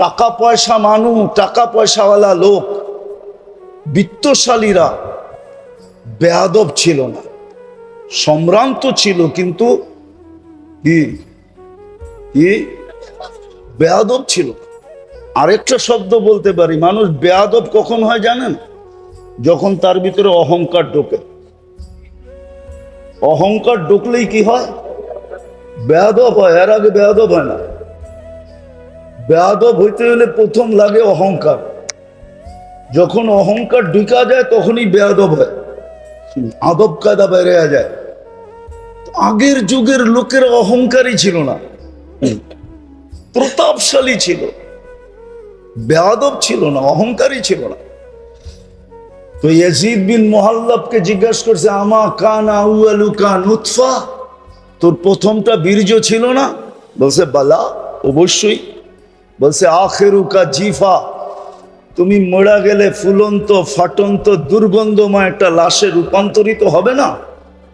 টাকা পয়সা মানুষ, টাকা পয়সাওয়ালা লোক, বিত্তশালীরা বেয়াদব ছিল না, সম্ভ্রান্ত ছিল, কিন্তু কি কি বেয়াদব ছিল। আরেকটা শব্দ বলতে পারি, মানুষ বেয়াদব কখন হয় জানেন? যখন তার ভিতরে অহংকার ঢোকে। অহংকার ঢুকলেই কি হয়? বেয়াদব হয়। এর আগে বেয়াদব হয় না। বেয়াদব হইতে হলে প্রথম লাগে অহংকার। যখন অহংকার ঢুকা যায় তখনই বেয়াদব হয়, আদব কায়দা বেড়ে যায়। আগের যুগের লোকের অহংকারী ছিল না, প্রতাপশালী ছিল, বেয়াদব ছিল না, অহংকারী ছিল না। তো ইয়াজিদ বিন মুহাল্লাবকে জিজ্ঞাসা করছে, আমা কানা আউয়ালুকা নুতফা, তোর প্রথমটা বীর্য ছিল না? বলছে বালা, অবশ্যই। বলছে আখিরুকা জিফা, তুমি মরা গেলে ফুলন্ত ফাটন্ত দুর্গন্ধময় একটা লাশে রূপান্তরিত হবে না?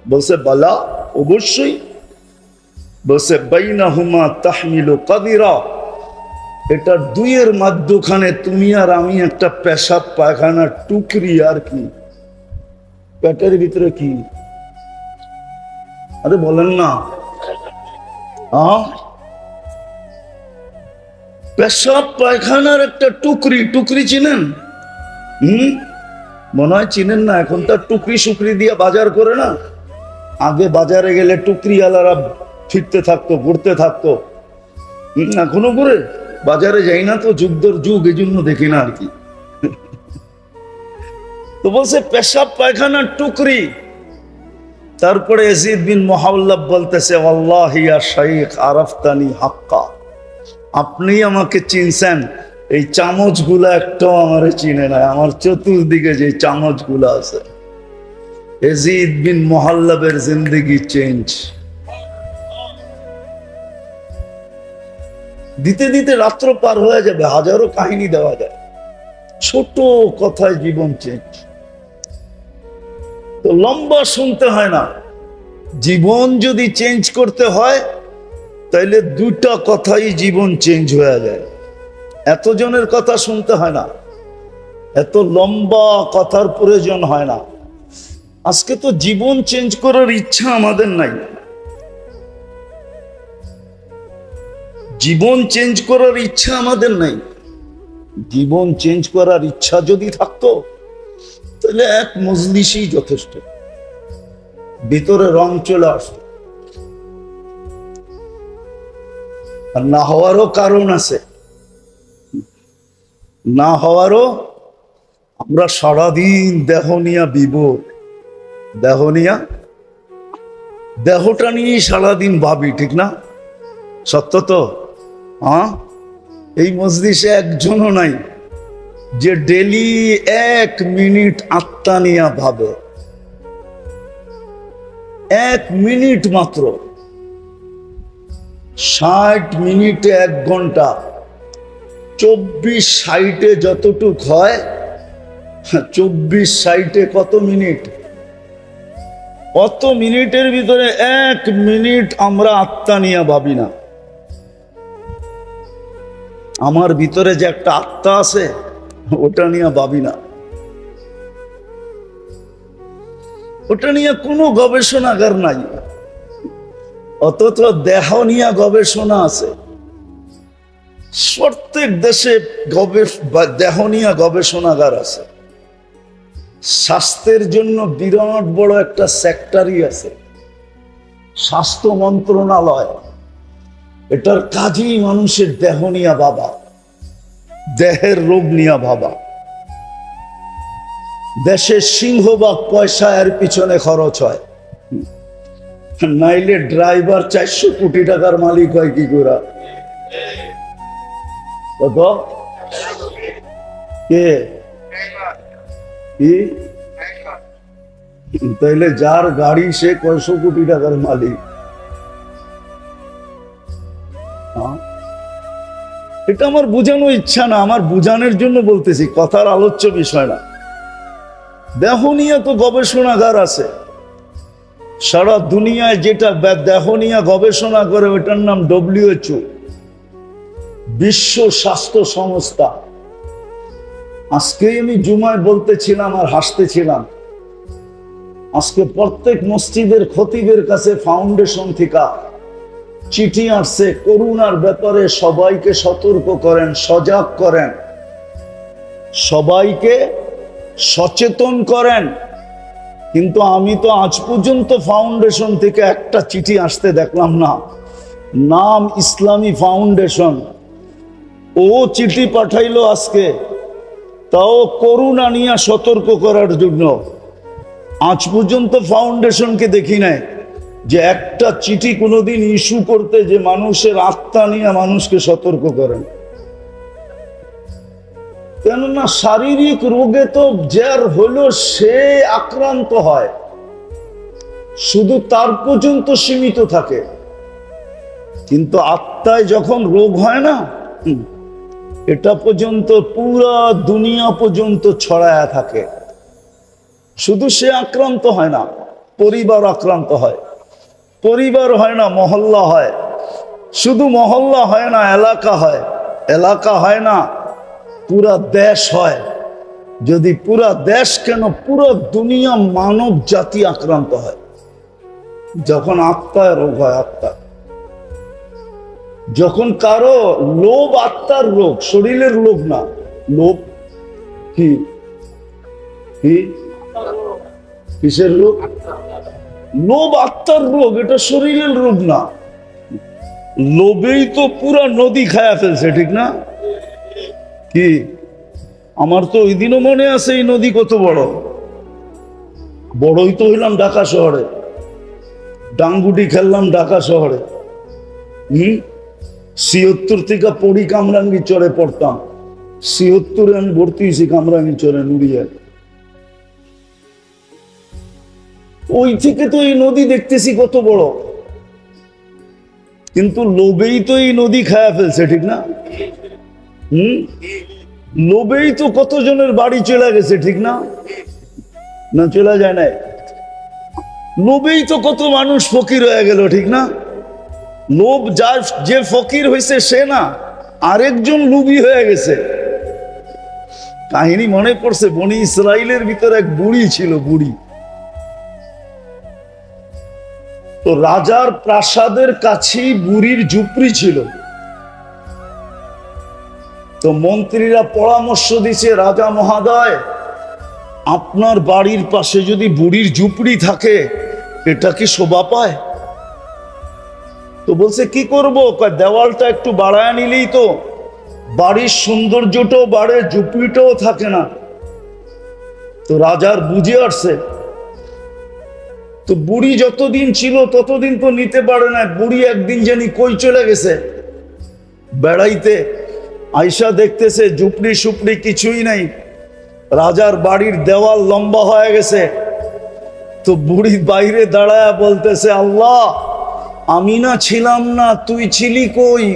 বলছে বালা, অবশ্যই। বলছে বাইনাহুমা তাহমিলু কাদিরা, এটা দুইয়ের মাঝখানে তুমি আর আমি একটা পেশাব পায়খানার টুকরি। আর কি পেটের ভিতরে কি? আরে বলেন না, পেশাব পায়খানার একটা টুকরি। টুকরি চিনেন? মনে হয় চিনেন না। এখন তার টুকরি সুকরি দিয়ে বাজার করে না। আগে বাজারে গেলে টুকরি আলারা ফিরতে থাকতো, ঘুরতে থাকতো। এখনো করে বাজারে যাই না তো, যুগদর যুগ, এই জন্য দেখি না আর কি। তো বলছে পেশাব পায়খানার টুকরি। তারপরে ইয়াজিদ বিন মুহাল্লাব বলতেছে, আল্লাহি ইয়া শাইখ আরাফতানি হাক্কা, আপনি আমাকে চিনছেন, এই চামচগুলা একটাও আমারে চিনে নাই। আমার চতুর্দিকে যে চামচগুলা আছে। ইয়াজিদ বিন মুহাল্লাবের জিন্দেগি চেঞ্জ। দিতে দিতে রাত্র পার হয়ে যাবে, হাজারো কাহিনী দেওয়া যায়, ছোট কথায় জীবন চেঞ্জ। তো লম্বা শুনতে হয় না। জীবন যদি চেঞ্জ করতে হয় তাইলে দুটা কথাই জীবন চেঞ্জ হয়ে যায়। এতজনের কথা শুনতে হয় না, এত লম্বা কথার প্রয়োজন হয় না। আজকে তো জীবন চেঞ্জ করার ইচ্ছা আমাদের নাই। জীবন চেঞ্জ করার ইচ্ছা আমাদের নাই। জীবন চেঞ্জ করার ইচ্ছা যদি থাকতো তাহলে এক মজলিসই যথেষ্ট, ভিতরে রং চলে আসতো। আর না হওয়ারও কারণ আছে। না হওয়ারও, আমরা সারাদিন দেহ নিয়া বিভোর, দেহটা নিয়ে সারাদিন ভাবি, ঠিক না? সত্য তো? এই মজলিসে একজনও নাই যে ডেলি 1 মিনিট আত্মা নিয়া ভাবে। 1 মিনিট মাত্র। 60 মিনিটে 1 ঘন্টা, 24/60 যতটুক হয়, 24/60 কত মিনিট? অত মিনিটের ভিতরে 1 মিনিট আমরা আত্মা নিয়ে ভাবি না। আমার ভিতরে যে একটা আত্মা আছে ওটা নিয়ে ভাবি না। ওটা নিয়ে কোনো গবেষণাগার নাই, অথচ দেহ নিয়ে গবেষণা আছে। প্রত্যেক দেশে দেহ নিয়ে গবেষণাগার আছে। স্বাস্থ্যের জন্য বিরাট বড় একটা সেক্টরই আছে, স্বাস্থ্য মন্ত্রণালয়। এটার কাজই মানুষের দেহ নিয়ে ভাবা, দেহের রোগ নিয়ে ভাবা। দেশের সিংহভাগ পয়সা এর পিছনে খরচ হয়, নাইলে ড্রাইভার 400 কোটি টাকার মালিক হয় কি করে? কত? কে? তাইলে যার গাড়ি সে কয়শো কোটি টাকার মালিক। এটা আমার বোঝানোর ইচ্ছা না, আমার বোঝানোর জন্য বলতেছি, কথার আলোচ্য বিষয় না। দেহ নিয়ে তো গবেষণাগার আছে সারা দুনিয়ায়। যেটা দেহ নিয়ে গবেষণা করে ওটার নাম WHO। বিশ্ব স্বাস্থ্য সংস্থা, আজকেই আমি জুমায় বলতেছিলাম আর হাসতেছিলাম, আজকে প্রত্যেক মসজিদের খতিবের কাছে ফাউন্ডেশন থেকে চিঠি আসছে, করোনার ব্যাপারে সবাইকে সতর্ক করেন, সজাগ করেন, সবাইকে সচেতন করেন। কিন্তু আমি তো আজ পর্যন্ত ফাউন্ডেশন থেকে একটা চিঠি আসতে দেখলাম না। নাম ইসলামী ফাউন্ডেশন, ও চিঠি পাঠাইলো আজকে, তাও করোনা নিয়ে সতর্ক করার জন্য। আজ পর্যন্ত ফাউন্ডেশনকে দেখি নাই যে একটা চিঠি কোনোদিন ইস্যু করতে যে মানুষের আত্মা নিয়ে মানুষকে সতর্ক করেন। কেননা শারীরিক রোগে তো যার হলো সে আক্রান্ত হয়, শুধু তার পর্যন্ত সীমিত থাকে, কিন্তু আত্মায় যখন রোগ হয় না, এটা পর্যন্ত পুরা দুনিয়া পর্যন্ত ছড়ায়া থাকে। শুধু সে আক্রান্ত হয় না, পরিবার আক্রান্ত হয়, পরিবার হয় না মহল্লা হয়, শুধু মহল্লা হয় না এলাকা হয়, এলাকা হয় না পুরা দেশ হয়। যদি পুরা দেশ কেন পুরো দুনিয়া মানব জাতি আক্রান্ত হয় যখন আত্মায় রোগ হয়। আত্মা যখন কারো লোভ, আত্মার রোগ, শরীরের রোগ না। লোভ কি কি কিসের রোগ? লোভ আত্মার রোগ, এটা শরীরের রোগ না। লোভেই তো পুরা নদী খায়া ফেলছে, ঠিক না? কি আমার তো ওই দিনও মনে আছে এই নদী কত বড়। বড়ই তো হইলাম ঢাকা শহরে, ডাঙ্গুটি খেললাম ঢাকা শহরে। ৭৬ থেকে পড়ি কামরাঙ্গি চরে পড়তাম, ৭৬ আমি ভর্তি হয়েছি কামরাঙ্গি চরে নুড়িয়ায়। ওই থেকে তো এই নদী দেখতেছি কত বড়, কিন্তু লোভেই তো এই নদী খায়া ফেলছে, ঠিক না? লোভেই তো কতজনের বাড়ি চলে গেছে, ঠিক না? না চলে যায় না? লোভেই তো কত মানুষ ফকির হয়ে গেল, ঠিক না? লোভ যার, যে ফকির হয়েছে সে না, আরেকজন লোভী হয়ে গেছে। কাহিনী মনে পড়ছে, বনি ইসরাইলের ভিতরে এক বুড়ি ছিল, বুড়ি। তো রাজার প্রাসাদের কাছেই বুড়ির ঝুপড়ি ছিল। তো মন্ত্রীরা পরামর্শ দিছে, রাজা মহাদয়, আপনার বাড়ির পাশে যদি বুড়ির ঝুপড়ি থাকে এটা কি শোভা পায়? তো বলছে কি করবো, দেওয়ালটা একটু বাড়ায় নিলেই তো বাড়ির সৌন্দর্যটাও বাড়ে, ঝুপড়িটাও থাকে না। তো রাজার বুঝে আসছে। তো বুড়ি যতদিন ছিল ততদিন তো নিতে পারে না। বুড়ি একদিন জানি কই চলে গেছে বেড়াইতে, আয়সা দেখতেছে ঝুপড়ি সুপড়ি কিছুই নাই, রাজার বাড়ির দেওয়াল লম্বা হয়ে গেছে। তো বুড়ি বাইরে দাঁড়ায় বলতেছে, আল্লাহ, আমি না ছিলাম না, তুই ছিলি কই?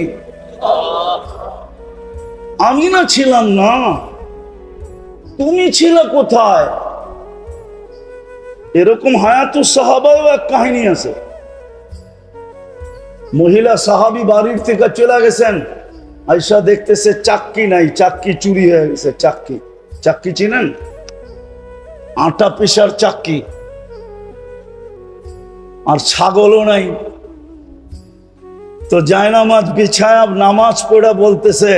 আমি না ছিলাম না, তুমি ছিলে কোথায়? এরকম হায়াতুস সাহাবায়ও এক কাহিনী আছে। মহিলা সাহাবী বাড়ির থেকে চলে গেছেন, আয়সা দেখতেছে চাক্কি নাই, চাক্কি চুরি হয়ে গেছে। চাক্কি, চাক্কি চিনেন? আটা পেশার চাক্কি। আর ছাগলও নাই। তো জায়নামাজ বিছায়া নামাজ পড়া বলতেছে,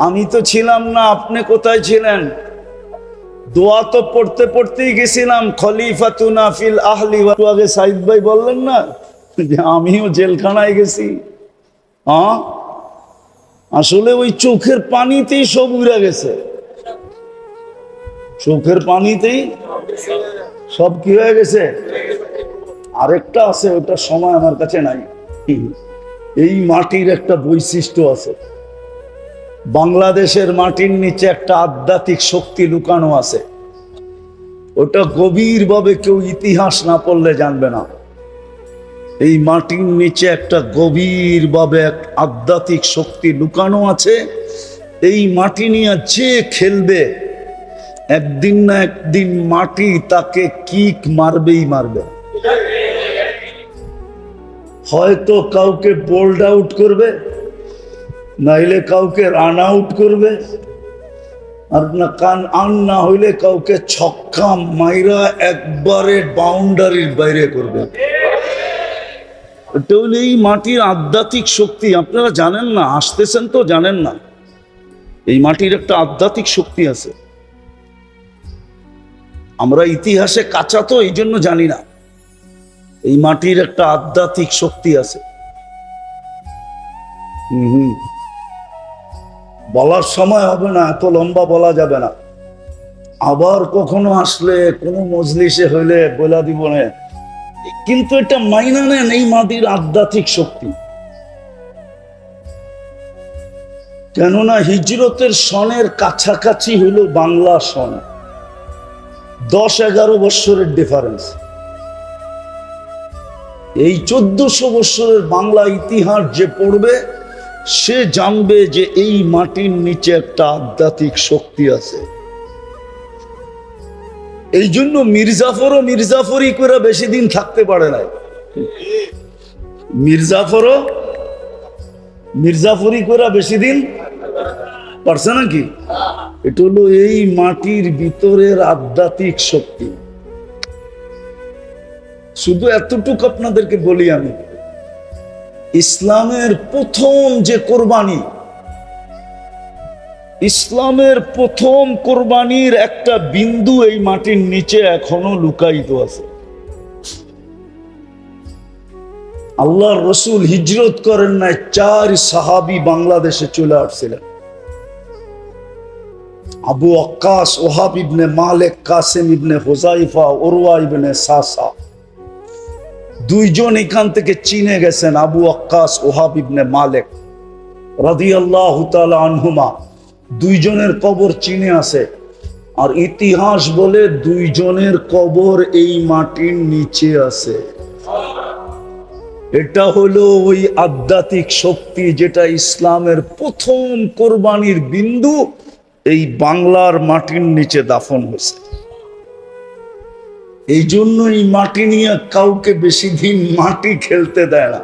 আমি তো ছিলাম না, আপনি কোথায় ছিলেন? দোয়া তো পড়তে পড়তেই গেছিলাম, খলিফাতুনা ফিল আহলি। আগে সাইদ ভাই বললেন না যে আমিও জেলখানায় গেছি। হ্যাঁ, আসলে ওই চোখের পানিতেই সব উড়ে গেছে। চোখের পানিতেই সব কি হয়ে গেছে। আরেকটা আছে, ওটা সময় আমার কাছে নাই। এই মাটির একটা বৈশিষ্ট্য আছে, বাংলাদেশের মাটির নিচে একটা আধ্যাত্মিক শক্তি লুকানো আছে। ওটা গভীরভাবে কেউ ইতিহাস না পড়লে জানবে না। এই মাটির নিচে একটা গভীরভাবে এক আধ্যাত্মিক শক্তি লুকানো আছে। এই মাটি নিয়ে যে খেলবে, একদিন না একদিন মাটি তাকে কিক মারবেই মারবে। হয়তো কাউকে বোল্ড আউট করবে, নাইলে কাউকে রান আউট করবে, আর না কান আন না হইলে কাউকে ছক্কা মাইরা একবারে বাউন্ডারির বাইরে করবে। এটা হলো এই মাটির আধ্যাত্মিক শক্তি। আপনারা জানেন না, আসতেছেন তো জানেন না, এই মাটির একটা আধ্যাত্মিক শক্তি আছে। আমরা ইতিহাসে কাঁচা তো এই জন্য জানি না, এই মাটির একটা আধ্যাত্মিক শক্তি আছে। বলার সময় হবে না, এত লম্বা বলা যাবে না। আবার কখনো আসলে কোনো মজলিসে হইলে বলা দিব না, কিন্তু এটা মাইনা নেন এই মাটির আধ্যাত্মিক শক্তি। কেননা হিজরতের সনের কাছাকাছি হইল বাংলা সন, 10-11 বৎসরের ডিফারেন্স। এই 1400 বৎসরের বাংলা ইতিহাস যে পড়বে সে জানবে যে এই মাটির নিচে একটা আধ্যাত্মিক শক্তি আছে। এই জন্য মির্জাফরও মির্জাফরি করে বেশি দিন থাকতে পারে নাই। মির্জাফরও মির্জাফরি করে বেশি দিন পারছে নাকি? এটা হলো এই মাটির ভিতরের আধ্যাত্মিক শক্তি। শুধু এতটুকু আপনাদেরকে বলি, আমি ইসলামের প্রথম যে কোরবানি, ইসলামের প্রথম কোরবানির একটা বিন্দু এই মাটির নিচে এখনো লুকায়িত আছে। আল্লাহর রসুল হিজরত করেন নাই, 4 সাহাবী বাংলাদেশে চলে আসছিলেন। আবু ওয়াক্কাস, ওহাব ইবনে মালিক, কাসিম ইবনে হুযাইফা, উরওয়া ইবনে সাসা, 2 জন এখান থেকে চীনে গেছেন। আবু ওয়াক্কাস, ওহাব ইবনে মালিক রাদিয়াল্লাহু তাআলা আনহুমা, 2 জনের কবর চীনে আছে। আর ইতিহাস বলে 2 জনের কবর এই মাটির নিচে আছে। এটা হলো ওই আধ্যাত্মিক শক্তি যেটা ইসলামের প্রথম কোরবানির বিন্দু এই বাংলার মাটির নিচে দাফন হয়েছে। এই জন্য এই মাটি নিয়ে কাউকে বেশি দিন মাটি খেলতে দেয় না।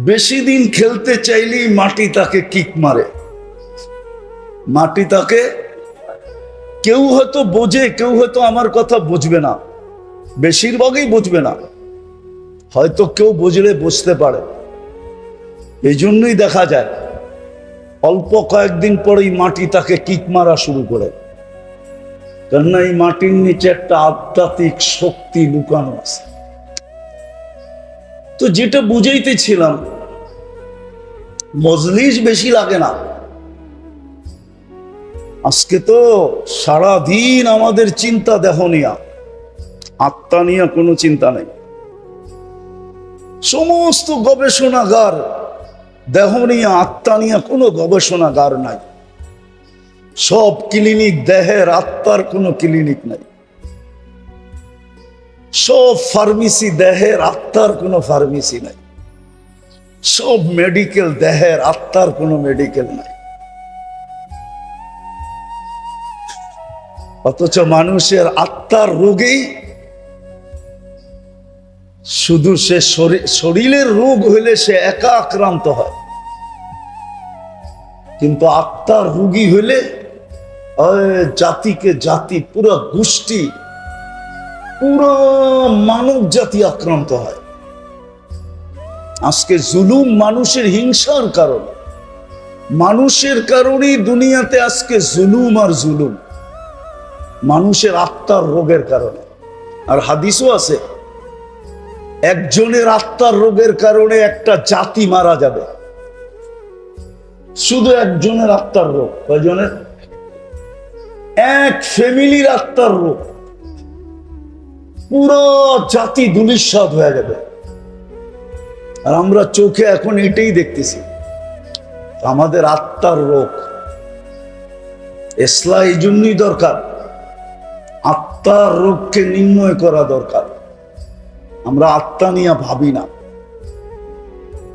বেশি দিন খেলতে চাইলেই মাটি তাকে কিক মারে। মাটি তাকে, কেউ হয়তো বোঝে, কেউ হয়তো আমার কথা বুঝবে না, বেশিরভাগই বুঝবে না, হয়তো কেউ বুঝলে বুঝতে পারে। এই জন্যই দেখা যায় অল্প কয়েকদিন পরেই মাটি তাকে কিক মারা শুরু করে। কেননা এই মাটির নিচে একটা আধ্যাত্মিক শক্তি লুকানো আছে। তো যেটা বুঝাইতেছিলাম, মজলিস বেশি লাগে না। আজকে তো সারাদিন আমাদের চিন্তা দেহ নিয়া, আত্মা নিয়ে কোনো চিন্তা নেই। সমস্ত গবেষণাগার দেহ নিয়ে, আত্মা নিয়ে কোনো গবেষণাগার নাই। সব ক্লিনিক দেহের, আত্মার কোনো ক্লিনিক নাই। সব ফার্মেসি দেহের, আত্মার কোনো ফার্মেসি নাই। সব মেডিকেল দেহের, আত্মার কোনো মেডিকেল নাই। অথচ মানুষের আত্মার রোগেই শুধু সে শরীরের রোগ হইলে সে একা আক্রান্ত হয়, কিন্তু আত্মার রোগী হইলে জাতিকে জাতি, পুরো গোষ্ঠী, পুরো মানব জাতি আক্রান্ত হয়। আজকে জুলুম মানুষের হিংসার কারণে, মানুষের কারণেই দুনিয়াতে আজকে জুলুম আর জুলুম, মানুষের আত্মার রোগের কারণে। আর হাদিসও আছে, একজনের আত্মার রোগের কারণে একটা জাতি মারা যাবে। শুধু একজনের আত্মার রোগ, কয়জনের? এক ফ্যামিলির আত্মার রোগ, পুরো জাতি ধূলিসাৎ হয়ে যাবে। আর আমরা চোখে এখন এটাই দেখতেছি, আমাদের আত্মার রোগ। ইসলাম এই জন্যই দরকার, আত্মার রোগকে নির্ণয় করা দরকার। আমরা আত্মা নিয়ে ভাবি না।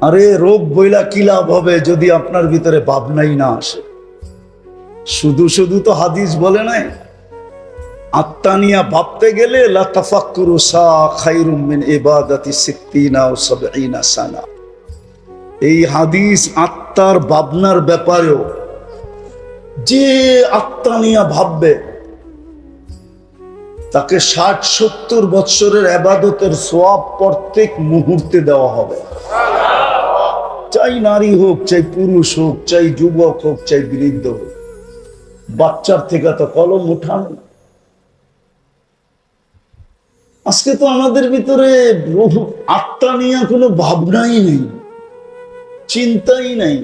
আরে রোগ বইলা কি লাভ হবে যদি আপনার ভিতরে ভাবনাই না আসে? শুধু শুধু তো হাদিস বলে নাই, আত্মা নিয়ে ভাবতে গেলে লা তাফাক্কুরু সা খায়রুম মিন ইবাদাতি 60 ও 70 সানা। এই হাদিস আত্মা আত্মার ভাবনার ব্যাপারেও যে আত্মা নিয়ে ভাববে তাকে 60-70 বৎসরের ইবাদতের সওয়াব প্রত্যেক মুহূর্তে দেওয়া হবে। চাই নারী হোক, চাই পুরুষ হোক, চাই যুবক হোক, চাই বৃদ্ধ হোক, বাচ্চার থেকে তো কলম উঠানো। আজকে তো আমাদের ভিতরে আত্মা নিয়ে কোনো ভাবনাই নেই, চিন্তাই নাই।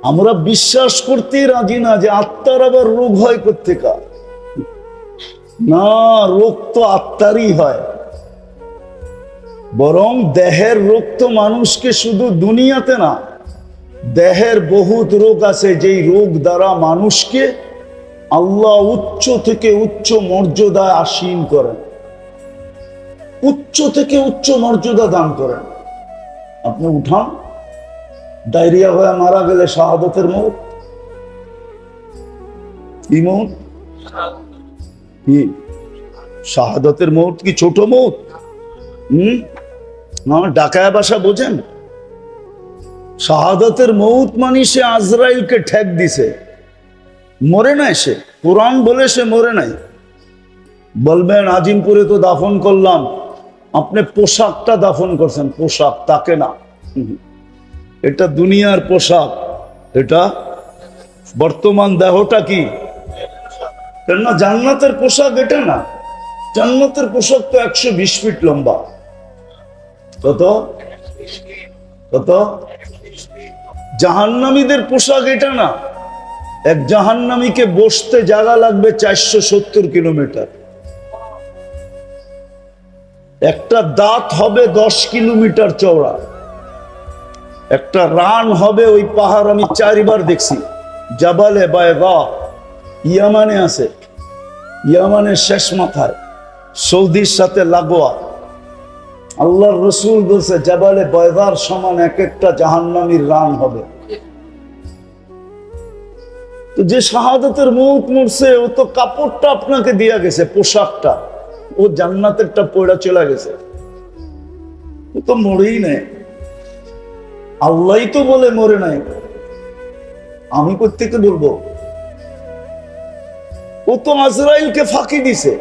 আমরা বিশ্বাস করতে রাজি না যে আত্মার আবার রোগ হয় কোত্থেকে। না, রোগ তো আত্মারই হয়। বরং দেহের রোগ তো মানুষকে শুধু দুনিয়াতে না, দেহের বহুত রোগ আছে যেই রোগ দ্বারা মানুষকে আল্লাহ উচ্চ থেকে উচ্চ মর্যাদায় আসীন করেন, উচ্চ থেকে উচ্চ মর্যাদা দান করেন। আপনি উঠান, ডায়রিয়া হয়ে মারা গেলে শাহাদাতের মউত। কি মউত? কি শাহাদাতের মউত? কি ছোট মউত? ডাকায়া ভাষা বোঝেন? শাহাদাতের মউত মানে সে আজরাইলকে ঠেক দিছে, মরে নাই সে। কোরআন বলে সে মরে নাই। বলবেন আজিমপুরে তো দাফন করলাম, আপনি পোশাকটা দাফন করছেন, পোশাক, তাকে না। এটা দুনিয়ার পোশাক, এটা বর্তমান দেহটা কি? কেননা জান্নাতের পোশাক এটা না। জান্নাতের পোশাক তো 120 ফিট লম্বা। কত কত? জাহান্নামীদের পোশাক এটা না। এক জাহান্নামীকে বসতে জায়গা লাগবে 470 কিলোমিটার। একটা দাঁত হবে 10 কিলোমিটার চওড়া। একটা রান হবে, ওই পাহাড় আমি 4 বার দেখছি, জাবালে বায়গা, ইয়ামানে আছে, ইয়ামানের শেষ মাথায়, সৌদির সাথে লাগোয়া। আল্লাহর রসুল বলছে জাবালে বায়গার সমান এক একটা জাহান্নামীর রান হবে। তো যে শাহাদাতের মউত মরছে, ও তো কাপড়টা আপনাকে দিয়া গেছে, পোশাকটা, ও জান্নাতেরটা পড়া চলে গেছে, ও তো মরেই নাই। আল্লাহই তো বলে মরে নাই, আমি কোত্থেকে বলবো? ও তো আজরাইলকে ফাঁকি দিছে।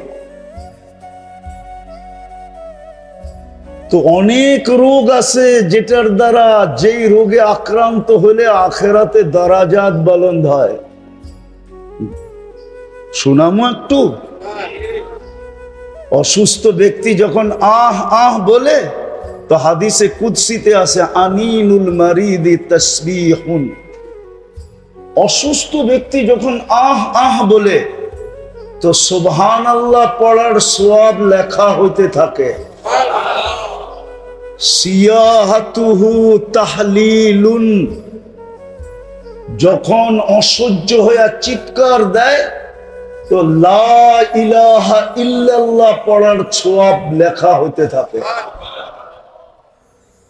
তো অনেক রোগ আছে যেটার দ্বারা, যেই রোগে আক্রান্ত হলে আখেরাতে দারাজাত বুলন্দ হয়। শোনামো একটু। অসুস্থ ব্যক্তি যখন আহ আহ বলে, তো হাদিসে কুদসিতে আছে আনিনুল মারিদি তাসবিহুন। অসুস্থ ব্যক্তি যখন আহ আহ বলে, তো সুবহানাল্লাহ পড়ার সওয়াব লেখা হইতে থাকে। সিয়াহাতুহু তাহলিলুন, যখন অসহ্য হয়ে চিৎকার দেয়, তো লা ইলাহা ইল্লাল্লাহ পড়ার সওয়াব লেখা হইতে থাকে।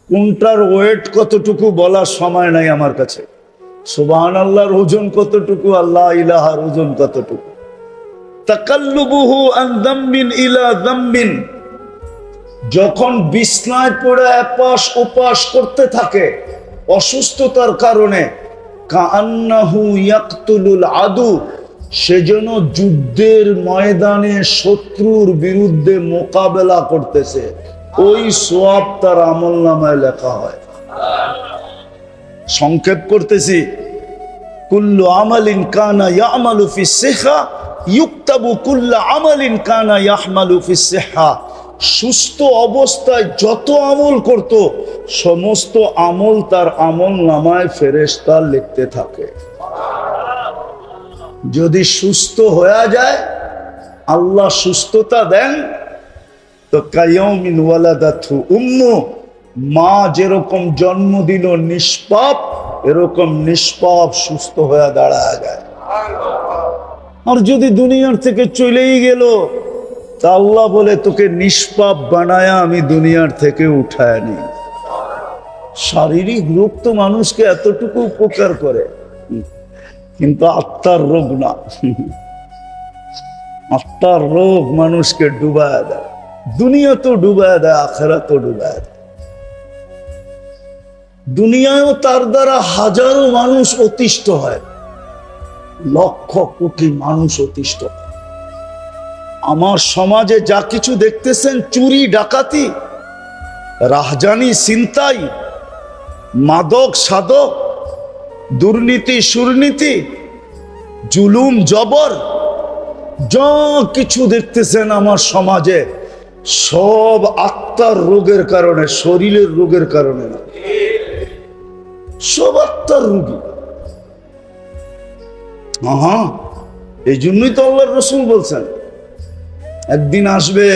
কোনটার ওয়েট কতটুকু বলার সময় নাই আমার কাছে। সুবহানাল্লাহর ওজন কতটুকু, আল্লাহ ইলাহার ওজন কতটুকু। তাকাল্লুবুহু আন যামবিন ইলা যামবিন, যখন বিছনায় পড়ে এপাশ ওপাশ করতে থাকে অসুস্থতার কারণে, কাআন্নাহু ইয়াকতুলুল আদু, সেজন্য যুদ্ধের ময়দানে শত্রুর বিরুদ্ধে মোকাবেলা করতেছে, ওই সওয়াব তার আমলনামায় লেখা হয়। সংক্ষেপ করতেছি, কুল্লু আমালিন কানা ইয়ামালু ফিস সিহা ইউক্তাবু কুল্লু আমালিন কানা ইয়াহমালু ফিস সিহা। সুস্থ অবস্থায় যত আমল করত, সমস্ত আমল তার আমলনামায় ফেরেশতা লিখতে থাকে। যদি সুস্থ হয়ে যায়, আল্লাহ সুস্থতা দেন, তো কায়াউমিন ওয়ালাদাতহু উম্মু, মা যেরকম জন্ম দিল নিষ্পাপ, এরকম নিষ্পাপ সুস্থ হয়ে দাঁড়ায় যায়। আর যদি দুনিয়ার থেকে চলেই গেল, তা আল্লাহ বলে তোকে নিষ্পাপ বানায়া আমি দুনিয়ার থেকে উঠায় নি। শারীরিক রোগ তো মানুষকে এতটুকু উপকার করে, কিন্তু আত্মার রোগ না। আত্মার রোগ মানুষকে ডুবায় দেয়। দুনিয়া তো ডুবায় দেয়, আখেরাত তো ডুবায় দেয়। দুনিয়ায়ও তার দ্বারা হাজারো মানুষ অতিষ্ঠ হয়, লক্ষ কোটি মানুষ অতিষ্ঠ হয়। আমার সমাজে যা কিছু দেখতেছেন, চুরি ডাকাতি, রাহজানি ছিনতাই, মাদক সাধক, দুর্নীতি সুরনীতি, জুলুম জবর, যা কিছু দেখতেছেন আমার সমাজে, সব আত্মার রোগের কারণে, শরীরের রোগের কারণে না, সব আত্মার রোগী। হ্যাঁ, এই জন্যই তো আল্লাহর রাসূল বলছেন একদিন আসবে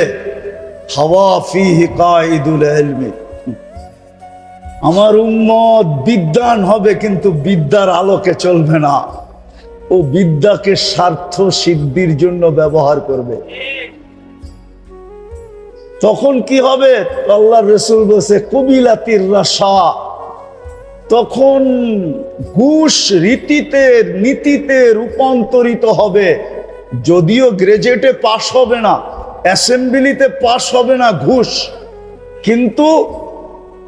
হাওয়া ফিহি কাইদুল ইলমি, আমার উম্মত বিদ্বান হবে কিন্তু বিদ্যার আলোকে চলবে না, ও বিদ্যাকে স্বার্থ সিদ্ধির জন্য ব্যবহার করবে। তখন কি হবে? আল্লাহর রাসূল বলেছে কুবিলাতির রাশা, তখন ঘুষ রীতিতে নীতিতে রূপান্তরিত হবে। যদিও গ্রাজুয়েটে পাশ হবে না, অ্যাসেম্বলিতে পাশ হবে না ঘুষ, কিন্তু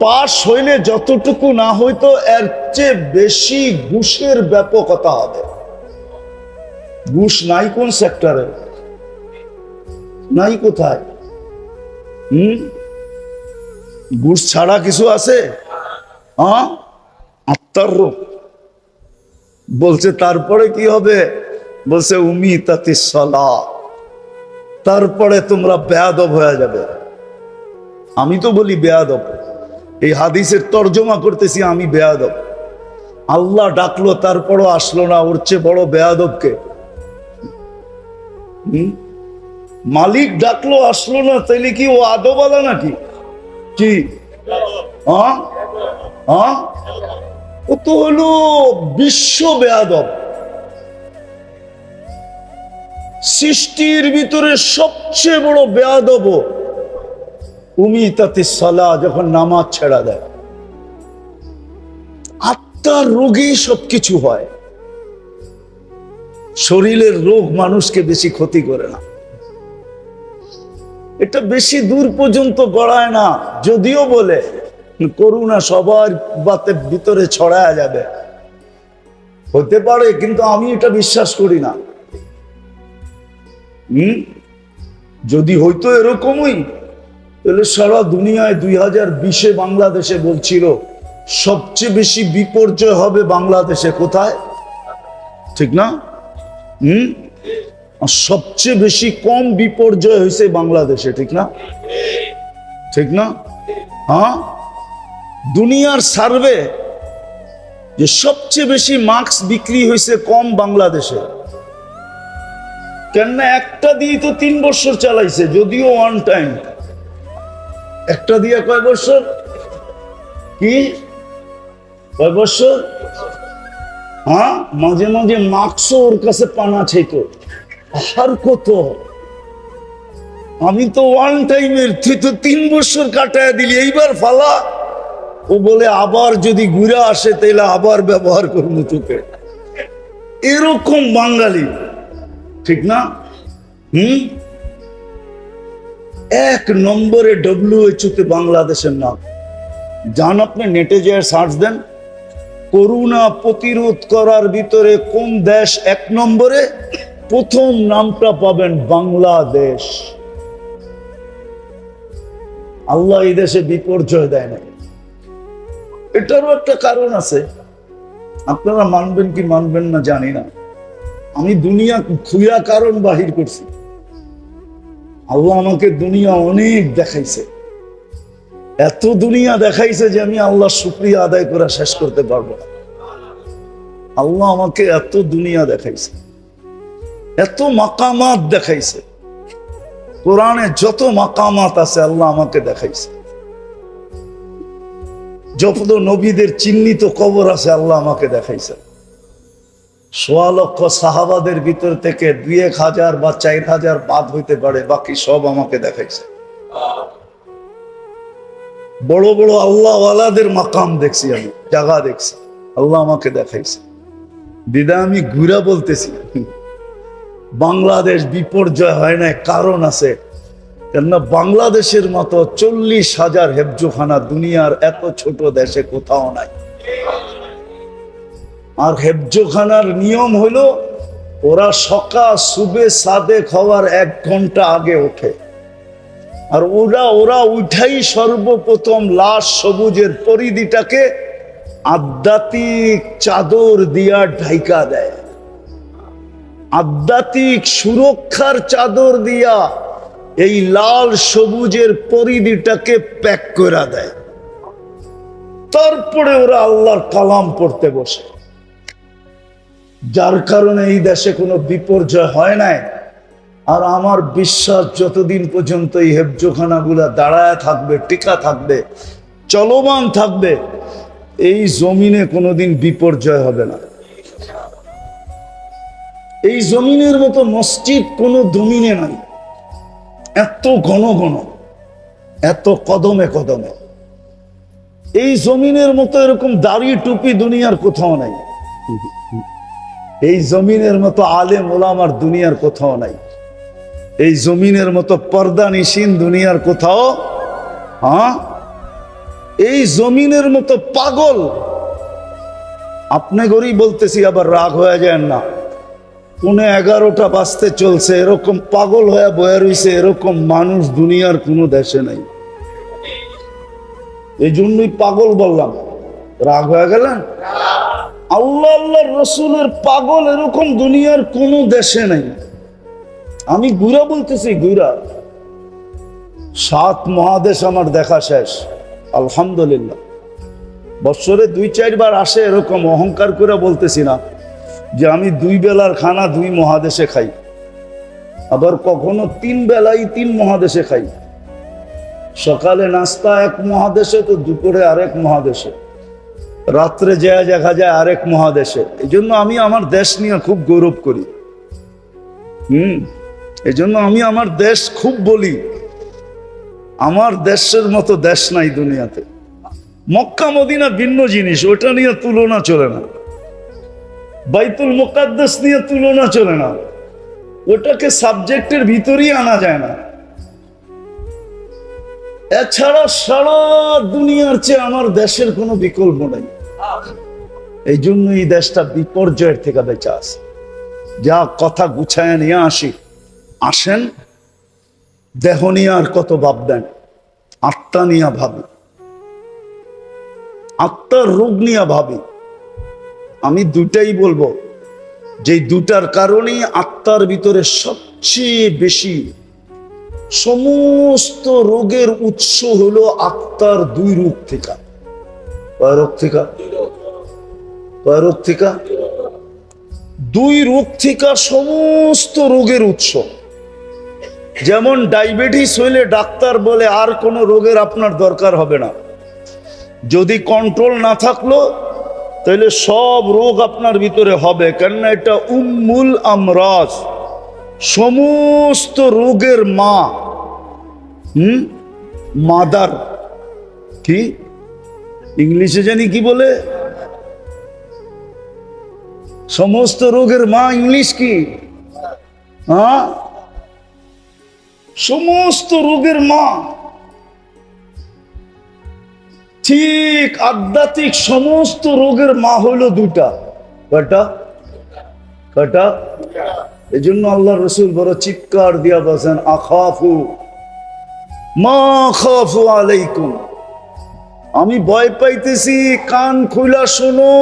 পাশ হইলে যতটুকু না হইতো এর চেয়ে বেশি ঘুষের ব্যাপকতা হবে। ঘুষ নাই কোন সেক্টরে, নাই কোথায়? ঘুষ ছাড়া কিছু আছে? আত্মার রোগ বলছে। তারপরে কি হবে? বলছে উমিতাতিস সালাহ, তারপরে তোমরা বেয়াদব হয়ে যাবে। আমি তো বলি বেয়াদব, এই হাদিসের তর্জমা করতেছি আমি বেয়াদব। আল্লাহ ডাকলো তারপরও আসলো না, ওর চেয়ে বড় বেয়াদবকে? মালিক ডাকলো আসলো না, তাইলে কি ও আদবালা নাকি? কি ও তো হলো বিশ্ব বেয়াদব। সৃষ্টির ভিতরে সবচেয়ে বড় বেয়াদব উমিতাতিস সালাহ, যখন নামাজ ছেড়া দেয়। আত্মার রোগেই সবকিছু হয়, শরীরের রোগ মানুষকে বেশি ক্ষতি করে না, এটা বেশি দূর পর্যন্ত গড়ায় না। যদিও বলে করুণা সবার বাতের ভিতরে ছড়ায় যাবে, হতে পারে, কিন্তু আমি এটা বিশ্বাস করি না। যদি হইতো এরকমই, তাহলে সারা দুনিয়ায় 2020-এ বাংলাদেশে বলছিল সবচেয়ে বেশি বিপর্যয় হবে বাংলাদেশে। কোথায়? ঠিক না? সবচেয়ে বেশি কম বিপর্যয় হয়েছে বাংলাদেশে, ঠিক না? ঠিক না? হ্যাঁ, দুনিয়ার সার্ভে যে সবচেয়ে বেশি মাস্ক বিক্রি হয়েছে কম বাংলাদেশে। কেননা একটা দিয়ে তো 3 বছর চালাইছে, যদিও ওয়ান টাইম। একটা দিয়ে কয় বছর? কি কয় বছর? হ্যাঁ, মাঝে মাঝে মাস্কও ওর কাছে পানা ছিল। আর কত? আমি তো ওয়ান টাইমের, তুই তো 3 বছর কাটায় দিলি, এইবার ফালা। ও বলে আবার যদি ঘুরে আসে তাহলে আবার ব্যবহার করবো তোকে। এরকম বাঙালি, ঠিক না? 1 নম্বরে WHO তে বাংলাদেশের নাম। যান আপনি নেটে যে সার্চ দেন, করোনা প্রতিরোধ করার ভিতরে কোন দেশ 1 নম্বরে, প্রথম নামটা পাবেন বাংলাদেশ। আল্লাহ এই দেশে বিপর্যয় দেয় না, এটারও একটা কারণ আছে। আপনারা মানবেন কি মানবেন না জানি না, আমি দুনিয়া খুঁয়া কারণ বাহির করছি। আল্লাহ আমাকে দুনিয়া অনেক দেখাইছে, এত দুনিয়া দেখাইছে যে আমি আল্লাহ শুকরিয়া আদায় করে শেষ করতে পারবো না। আল্লাহ আমাকে এত দুনিয়া দেখাইছে, এত মাকামাত দেখাইছে। কোরআনে যত মাকামাত আছে আল্লাহ আমাকে দেখাইছে। যত নবীদের চিহ্নিত কবর আছে আল্লাহ আমাকে দেখাইছে। 1.25 লক্ষ সাহাবাদের ভিতর থেকে 2-1000 বা 4000 বাদ হইতে পারে, বাকি সব আমাকে দেখাইছে। বড় বড় আল্লাহওয়ালাদের মাকাম দেখছি, আমি জায়গা দেখছি, আল্লাহ আমাকে দেখাইছে। দিদা আমি ঘুরা বলতেছি, বাংলাদেশ বিপর্যয় হয় না, কারণ আছে। কেননা বাংলাদেশের মতো 40,000 হেফজোখানা দুনিয়ার এত ছোট দেশে কোথাও নাই। আর হেফজোখানার নিয়ম হলো ওরা সকাল সুবে সাদেক হওয়ার 1 ঘন্টা আগে ওঠে, আর ওরা উঠাই সর্বপ্রথম লাশ সবুজের পরিধিটাকে আধ্যাত্মিক চাদর দিয়া ঢাইকা দেয়, আধ্যাত্মিক সুরক্ষার চাদর দিয়া এই লাল সবুজের পরিধিটাকে প্যাক করে দেয়। তারপরে ওরা আল্লাহর কালাম পড়তে বসে, যার কারণে এই দেশে কোনো বিপর্যয় হয় নাই। আর আমার বিশ্বাস যতদিন পর্যন্ত এই হেফজোখানাগুলা দাঁড়ায় থাকবে, টিকা থাকবে, চলমান থাকবে, এই জমিনে কোনোদিন বিপর্যয় হবে না। এই জমিনের মতো মসজিদ কোনো জমিনে নাই, এত ঘন ঘন, এত কদমে কদমে। এই জমিনের মতো এরকম দাড়ি টুপি দুনিয়ার কোথাও নাই। এই জমিনের মতো আলেম ওলামার দুনিয়ার কোথাও নাই। এই জমিনের মতো পর্দা নিশিন দুনিয়ার কোথাও, হ্যাঁ, এই জমিনের মতো পাগল। আপনি গরি বলতেছি, আবার রাগ হয়ে যায় না। 11:15 বাজতে চলছে, এরকম পাগল হয়ে বয়ে রইছে এরকম মানুষ দুনিয়ার কোনো দেশে নাই। এই জন্যই পাগল বললাম। রাগ হয়ে গেলেন? আল্লাহ আল্লাহর রসুলের পাগল এরকম দুনিয়ার কোনো দেশে নাই। আমি গুড়া বলতেছি, গুড়া। 7 মহাদেশ আমার দেখা শেষ, আলহামদুলিল্লাহ। বছরে 2-4 বার আসে, এরকম অহংকার করে বলতেছি না যে আমি 2 বেলার খানা 2 মহাদেশে খাই, আবার কখনো 3 বেলাই 3 মহাদেশে খাই। সকালে নাস্তা 1 মহাদেশে, তো দুপুরে আরেক মহাদেশে, রাত্রে যায় দেখা যায় আরেক মহাদেশে। এই জন্য আমি আমার দেশ নিয়ে খুব গৌরব করি। এই জন্য আমি আমার দেশ খুব বলি। আমার দেশের মতো দেশ নাই দুনিয়াতে। মক্কা মদিনা ভিন্ন জিনিস, ওটা নিয়ে তুলনা চলে না। বাইতুল মুকাদ্দাস নিয়ে তুলনা চলে না, ওটাকে সাবজেক্টের ভিতরেই আনা যায় না। এছাড়া সারা দুনিয়ার চেয়ে আমার দেশের কোনো বিকল্প নেই। এই জন্য এই দেশটা বিপর্যয়ের থেকে বেঁচে আছে। যা কথা গুছায় নিয়ে আসেন, দেহ নিয়ে আর কত ভাববেন, আত্মা নিয়ে ভাবি, আত্মার রোগ নিয়ে ভাবি। আমি দুটাই বলবো, যে দুটার কারণেই আত্মার ভিতরে সবচেয়ে বেশি সমস্ত রোগের উৎস হলো আত্মার 2 রোগ থেকে। কয় রোগ থেকে? কয় রোগ থেকে? 2 রোগ থেকে সমস্ত রোগের উৎস। যেমন ডায়াবেটিস হইলে ডাক্তার বলে আর কোনো রোগের আপনার দরকার হবে না, যদি কন্ট্রোল না থাকলো তাহলে সব রোগ আপনার ভিতরে হবে। কেননা এটা উম্মুল আমরাজ, সমস্ত রোগের মা। মাদার কি ইংলিশে জানি কি বলে, সমস্ত রোগের মা ইংলিশ কি? হ্যাঁ, সমস্ত রোগের মা। ঠিক আধ্যাত্মিক সমস্ত রোগের মা হইল 2টা। কয়টা? কয়টা? এই জন্য আল্লাহ রসুল বড় চিৎকার দিয়া বলছেন, আখাফু মা খাফু আলাইকুম, আমি ভয় পাইতেছি, কান খুলা শোনো,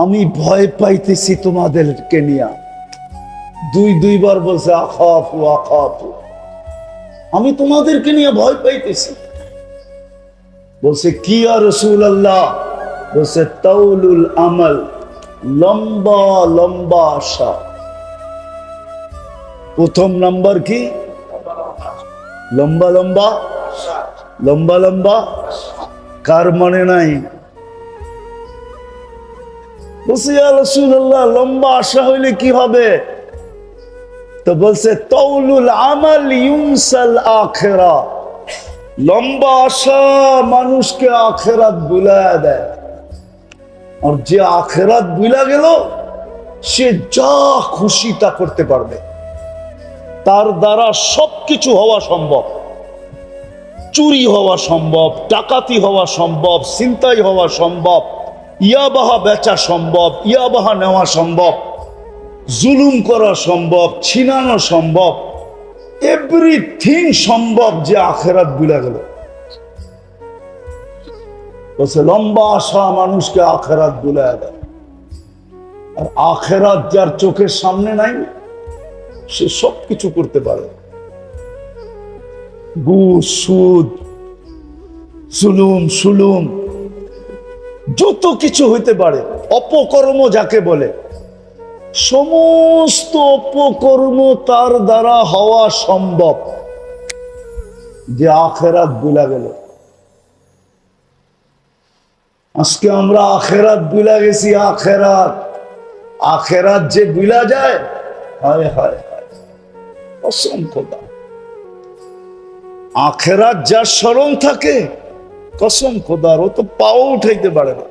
আমি ভয় পাইতেছি তোমাদেরকে নিয়া। 2বার বলছে আখাফু আখাফু, আমি তোমাদেরকে নিয়ে ভয় পাইতেছি। বলছে কি আর রাসূলুল্লাহ? বলছে তাউলুল আমল, লম্বা লম্বা আশা। প্রথম নাম্বার কি? লম্বা লম্বা, লম্বা লম্বা। কার মনে নাই? বলছে ইয়া রাসূলুল্লাহ, লম্বা আশা হইলে কি হবে? তো বলছে তাউলুল আমল ইউনসাল আখিরা, লম্বা আশা মানুষকে আখেরাত ভুলায়া দেয়। আর যে আখেরাত ভুলা গেল, সে যা খুশি তা করতে পারবে। তার দ্বারা সবকিছু হওয়া সম্ভব। চুরি হওয়া সম্ভব, ডাকাতি হওয়া সম্ভব, ছিনতাই হওয়া সম্ভব, ইয়াবাহা বেচা সম্ভব, ইয়াবাহা নেওয়া সম্ভব, জুলুম করা সম্ভব, ছিনানো সম্ভব, এভরিথিং সম্ভব, যে আখেরাত ভুলে গেল। বলছে লম্বা আশা মানুষকে আখেরাত ভুলে দেয়। আর আখেরাত যার চোখের সামনে নাই, সে সব কিছু করতে পারে। ঘুষ, সুদ, জুলুম, সুলুম, যত কিছু হইতে পারে। অপকর্ম যাকে বলে, সমস্ত অপকর্ম তার দ্বারা হওয়া সম্ভব, যে আখেরাত ভুলা গেল। আজকে আমরা আখেরাত ভুলা গেছি। আখেরাত, আখেরাত যে ভুলা যায়, হায় হায় হায়, অসংখ্য দাম। আখেরাত যার স্মরণ থাকে, কসম খোদার, ও তো পাও উঠাইতে পারে না।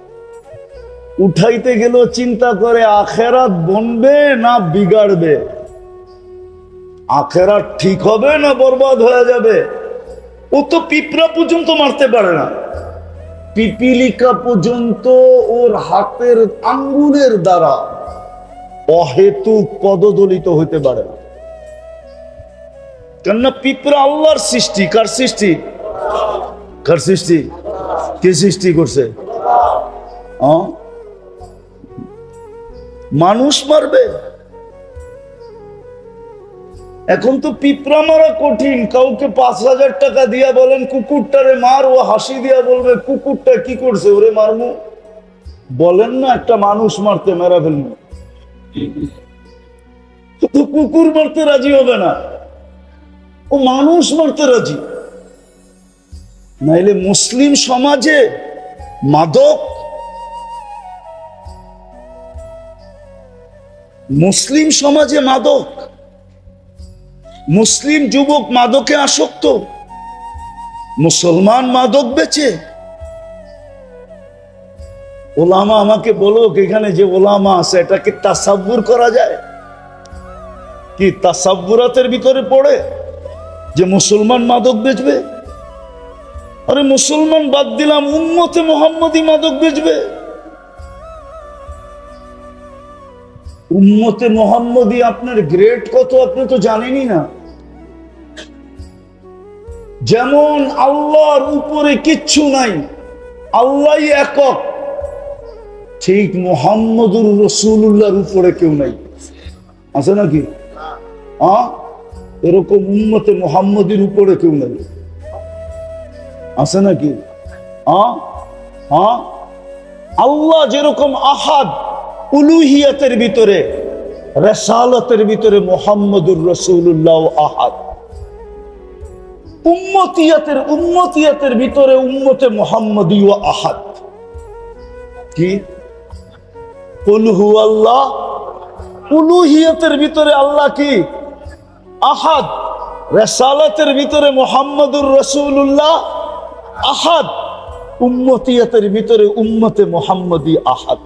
উঠাইতে গেলেও চিন্তা করে আখেরাত বনবে না বিগাড়বে, আখেরাত ঠিক হবে না বরবাদ হয়ে যাবে। ও তো পিঁপড়া পর্যন্ত মারতে পারে না। পিপিলিকা পর্যন্ত ওর হাতের আঙ্গুলের দ্বারা অহেতুক পদদলিত হইতে পারে না। কেননা পিঁপড়া আল্লাহর সৃষ্টি। কার সৃষ্টি? কার সৃষ্টি? কে সৃষ্টি করছে? মানুষ মারবে? এখন তো পিঁপড়া মারা কঠিন। কাউকে 5,000 টাকা দিয়া বলেন কুকুরটারে মার, ও হাসি দিয়া বলবে কুকুরটা কি করছে, ওরে মারমু। বলেন না একটা মানুষ মারতে, মেরা ফেলবো। তো কুকুর মারতে রাজি হবে না, ও মানুষ মারতে রাজি। নাইলে মুসলিম সমাজে মাদক, মুসলিম সমাজে মাদক, মুসলিম যুবক মাদকে আসক্ত, মুসলমান মাদক বেচে। ওলামা আমাকে বলো, এখানে যে ওলামা আছে, এটাকে তাসাব্বুর করা যায় কি? তাসাব্বুরাতের ভিতরে পড়ে যে মুসলমান মাদক বেচবে? আরে মুসলমান বাদ দিলাম, উম্মতে মুহাম্মদী মাদক বেচবে। উম্মতে মুহাম্মদী আপনার গ্রেড কত আপনি তো জানেনই না। যেমন আল্লাহর উপরে কিচ্ছু নাই, আল্লাহই একক, ঠিক মুহাম্মদুর রাসূলুল্লাহর উপরে কেউ নাই। আছে নাকি? এরকম উম্মতে মুহাম্মদীর উপরে কেউ নাই। আছে নাকি? আল্লাহ যেরকম আহাদ উলুহিয়াতের ভিতরে, রিসালাতের ভিতরে মুহাম্মদুর রাসূলুল্লাহ আহাদ। উম্মতিয়াতের ভিতরে উম্মতে মুহাম্মদী ও আহাদ। কি? কুল হুয়াল্লাহ। উলুহিয়াতের ভিতরে আল্লাহ কি? আহাদ। রিসালাতের ভিতরে মুহাম্মদুর রাসূলুল্লাহ আহাদ। উম্মতিয়াতের ভিতরে উম্মতে মুহাম্মদী আহাদ।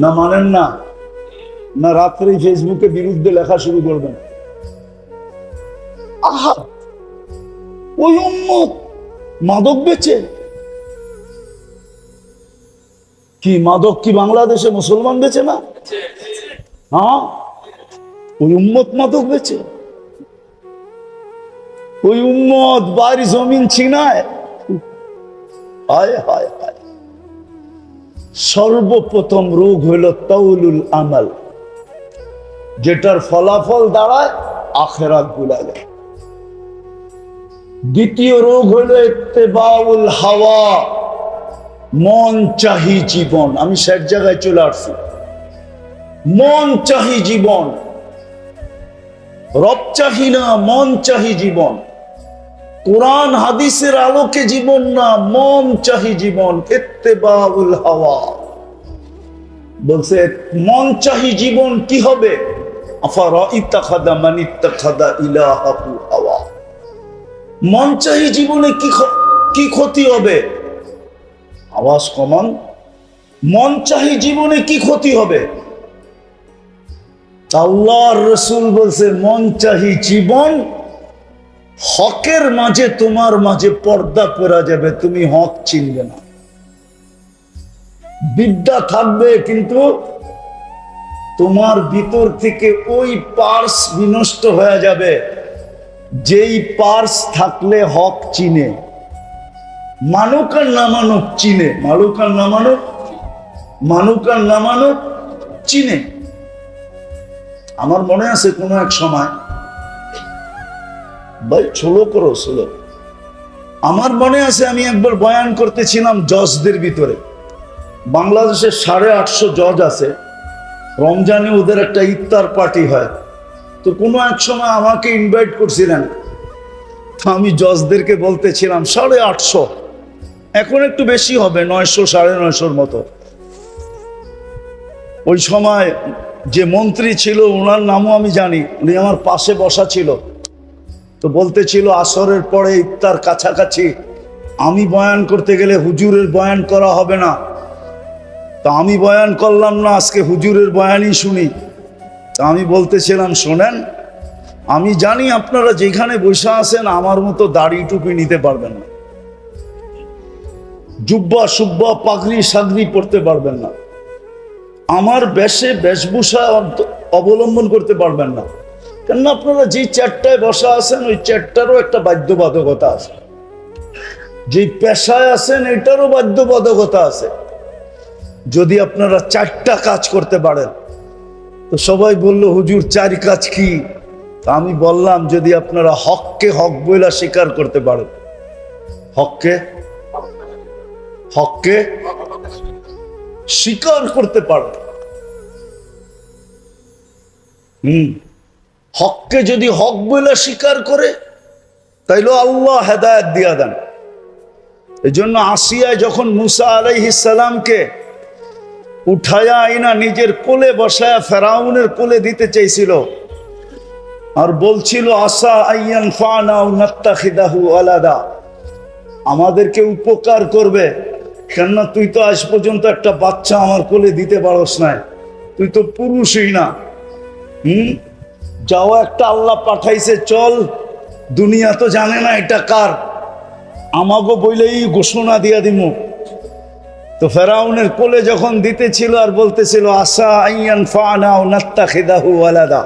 না মানেন না? না রাত্রে ফেসবুকে বিরুদ্ধে লেখা শুরু করবেন। আহাদ। ওই উম্মত মাদক বেচে। কি মাদক কি বাংলাদেশে মুসলমান বেচে না? ওই উম্মত মাদক বেচে। ওই উম্মত বাড়ি জমিন ছিনায়। হায় হায় হায়। সর্বপ্রথম রোগ হইল তাউলুল আমাল, যেটার ফলাফল দাঁড়ায় আখিরাত ভুলা যায়। দ্বিতীয় রোগ হইল ইত্তেবাউল হাওয়া, মন চাহি জীবন। আমি সব জায়গায় চলে আসছি। মন চাহি জীবন, রব চাহি না, মন চাহি জীবন। কোরআন হাদিসের আলোকে জীবন না, মন চাহি জীবন। ইত্তেবাউল হাওয়া বলছে মন চাহি জীবন কি হবে? আফারাইতাখাযা মান ইত্তাখাযা ইলাহাহু হাওয়া। মন চাহি জীবনে কি ক্ষতি হবে? আওয়াজ কমান। মন চাহি জীবনে কি ক্ষতি হবে? আল্লাহর রসুল বলছে মন চাহি জীবন, হকের মাঝে তোমার মাঝে পর্দা করা যাবে, তুমি হক চিনবে না। বিদ্যা থাকবে কিন্তু তোমার ভিতর থেকে ওই পার্স বিনষ্ট হয়ে যাবে যেই পার্স থাকলে হক চিনে, মানুক আর না মানুক চিনে, মানুক আর না মানুক, মানুক আর না মানুক চিনে। আমার মনে আছে কোনো এক সময়, ভাই ছোলো করো ছোলো, আমার মনে আছে আমি একবার বয়ান করতেছিলাম জজদের ভিতরে। বাংলাদেশের 850 জজ আছে, রমজানে ওদের একটা ইফতার পার্টি হয়। তো কোনো এক সময় আমাকে ইনভাইট করছিলেন, তো আমি জজদেরকে বলতেছিলাম 850, এখন একটু বেশি হবে, 900 950 মতো। ওই সময় যে মন্ত্রী ছিল ওনার নামও আমি জানি, উনি আমার পাশে বসা ছিল। তো বলতেছিল আসরের পরে ইফতার কাছাকাছি আমি বয়ান করতে গেলে হুজুরের বয়ান করা হবে না। তা আমি বয়ান করলাম না, আজকে হুজুরের বয়ানই শুনি। তা আমি বলতেছিলাম শোনেন, আমি জানি আপনারা যেখানে বসে আছেন আমার মতো দাড়ি টুপি নিতে পারবেন না, জুব্বা সুব্বা পাগড়ি সাগড়ি পড়তে পারবেন না, আমার বেশভূষা অবলম্বন করতে পারবেন না। কেননা আপনারা যে চেয়ারটায় বসা আছেন ওই চেয়ারটারও একটা বাধ্যবাধকতা আছে, যে পেশায় আছেন এটারও বাধ্যবাধকতা আছে। যদি আপনারা 4টা কাজ করতে পারেন, তো সবাই বলল হুজুর 4 কাজ কি? তা আমি বললাম যদি আপনারা হককে হক বইলা স্বীকার করতে পারেন, হককে হককে স্বীকার করতে পারেন, হককে যদি হক বইলা স্বীকার করে তাইলে আল্লাহ হেদায়েত দিয়া দেন। এই জন্য আসিয়া যখন মুসা আলাইহিস সালামকে উঠায়া আইনা নিজের কোলে বসায়া ফেরাউনের কোলে দিতে চাইছিল, আর বলছিল আসা আইয়ান ফানা ও নাত্তাখিদাহু আলাদা, আমাদেরকে উপকার করবে। কেননা তুই তো আজ পর্যন্ত একটা বাচ্চা আমার কোলে দিতে পারস না, তুই তো পুরুষই না। যাও একটা আল্লাহ পাঠাইছে, চল, দুনিয়া তো জানে না এটা কার, আমাগো বইলেই ঘোষণা দিয়া দিমু। তো ফেরাউনের কোলে যখন দিতেছিল আর বলতেছিল আসা আইয়ান ফানা ও নাত্তাখিদাহু আলাদা,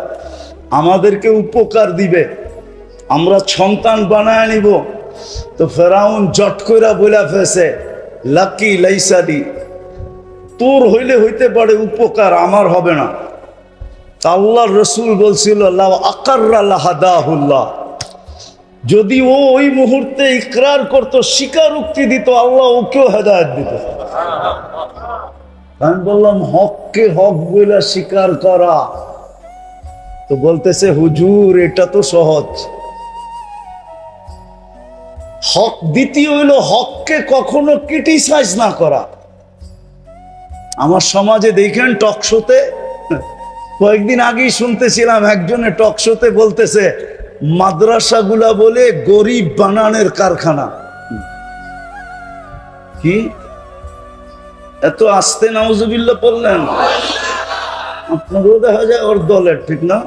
আমাদেরকে উপকার দিবে, আমরা সন্তান বানায় নিব। তো ফেরাউন জট কইরা বইলা ফেসে লাকি লাইসাদি, তোর হইলে হইতে পারে উপকার, আমার হবে না। আল্লাহর রসুল বলছিল লাউ আকাররা লাহাদাহুল্লাহ, যদি ও ওই মুহূর্তে ইকরার করতো, স্বীকারোক্তি দিত, আল্লাহ ওকেও হেদায়েত দিত। আমি বললাম হককে হক বইলা স্বীকার করা, তো বলতেছে হুজুর এটা তো সহজ। হক দ্বিতীয় হইল হককে কখনো ক্রিটিসাইজ না করা। আমার সমাজে দেখেন টকশোতে, কয়েকদিন আগেই শুনতেছিলাম একজনে টকশোতে বলতেছে মাদ্রাসাগুলা বলে গরিব বানানের কারখানা। কি এত আস্তে নাউজুবিল্লাহ বললেন? আপনারও দেখা যায় ওর দলের, ঠিক না?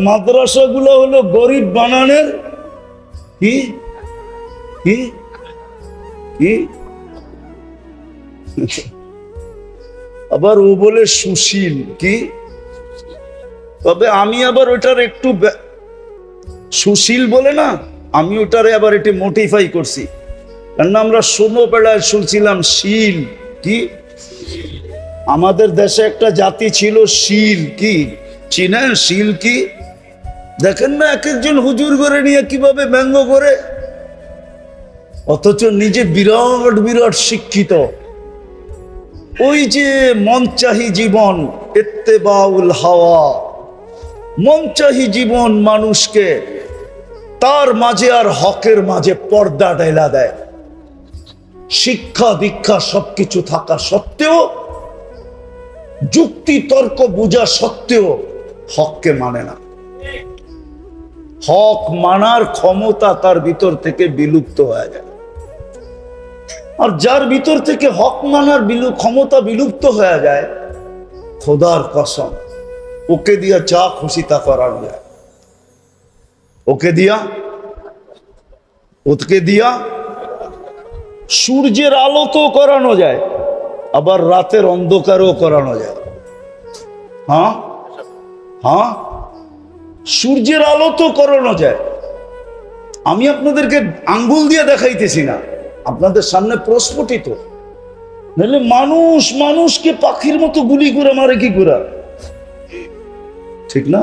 মাদ্রাসাগুলো হলো গরিব বানানের কি কি কি আবার ও বলে সুশীল কি। তবে আমি আবার ওটার একটু সুশীল বলে না, আমি ওটারে আবার একটু মোটিফাই করছি। কেন আমরা ছোটবেলায় শুনছিলাম শীল কি, আমাদের দেশে একটা জাতি ছিল শীল কি, চিনেন শীল কি? দেখেন না এক একজন হুজুর করে নিয়ে কিভাবে ব্যঙ্গ করে, অথচ নিজে বিরাট বিরাট শিক্ষিত। ওই যে মন চাহি জীবন, ইত্তেবাউল হাওয়া, মন চাহি জীবন মানুষকে তার মাঝে আর হকের মাঝে পর্দা ঢেলা দেয়। শিক্ষা দীক্ষা সবকিছু থাকা সত্ত্বেও, যুক্তি তর্ক বোঝা সত্ত্বেও হককে মানে না। হক মানার ক্ষমতা তার ভিতর থেকে বিলুপ্ত হয়ে যায়। আর যার ভিতর থেকে হক মানার ক্ষমতা বিলুপ্ত হয়ে যায়, খোদার কসম, ওকে দিয়া যা খুশি তা করানো যায়। ওকে দিয়া সূর্যের আলো তো করানো যায়, আবার রাতের অন্ধকারও করানো যায়। হ্যাঁ হ্যাঁ, সূর্যের আলো তো করানো যায়। আমি আপনাদেরকে আঙ্গুল দিয়ে দেখাইতেছি না, আপনাদের সামনে প্রস্ফুটিত। নাহলে মানুষকে পাখির মতো গুলি করে মারে কি করে? ঠিক না?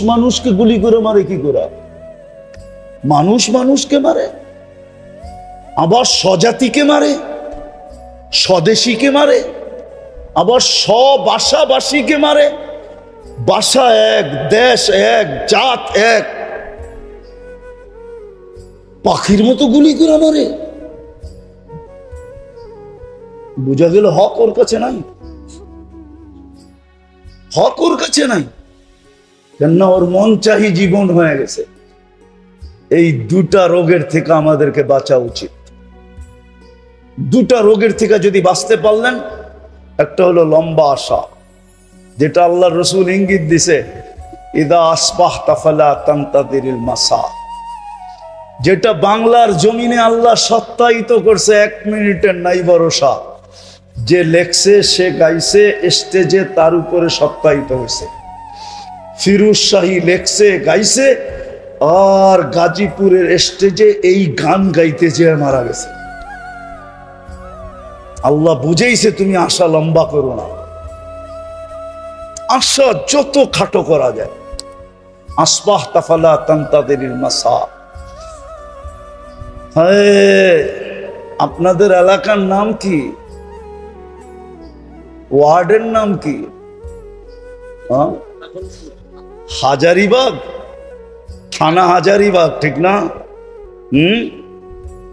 মানুষকে গুলি করে মারে কি করে? মানুষকে মারে, আবার স্বজাতিকে মারে, স্বদেশীকে মারে, আবার স্বভাষাভাষীকে মারে। ভাষা এক, দেশ এক, জাত এক, পাখির মতো গুলি করে মারে। বুঝা গেল হক ওর কাছে নাই, হক ওর কাছে নাই। কেননা ওর মন চাহি জীবন হয়ে গেছে। এই দুটা রোগের থেকে আমাদেরকে বাঁচা উচিত। দুটা রোগের থেকে যদি বাঁচতে পারলেন, একটা হলো লম্বা আশা, যেটা আল্লাহর রাসূল ইঙ্গিত দিছে, ইদা আসবাহতা ফালা তানতাদিরিল মাসা, যেটা বাংলার জমিনে আল্লাহ সত্যায়িত করছে। 1 মিনিটের নাই ভরসা। যে লেখছে, সে গাইছে, স্টেজে তার উপরে সত্যায়িত হয়েছে। ফিরোজ শাহী লেখছে, গাইছে, আর গাজীপুরের স্টেজে এই গান গাইতে যেয়ে মারা গেছে। আল্লাহ বুঝেইছে তুমি আশা লম্বা করো না, আশা যত খাটো করা যায়। আসবাহতা ফালা তানতাদিরিল মাসা। আপনাদের এলাকার নাম কি? ওয়ার্ডের নাম কি? হাজারীবাগ, থানা হাজারীবাগ, ঠিক না?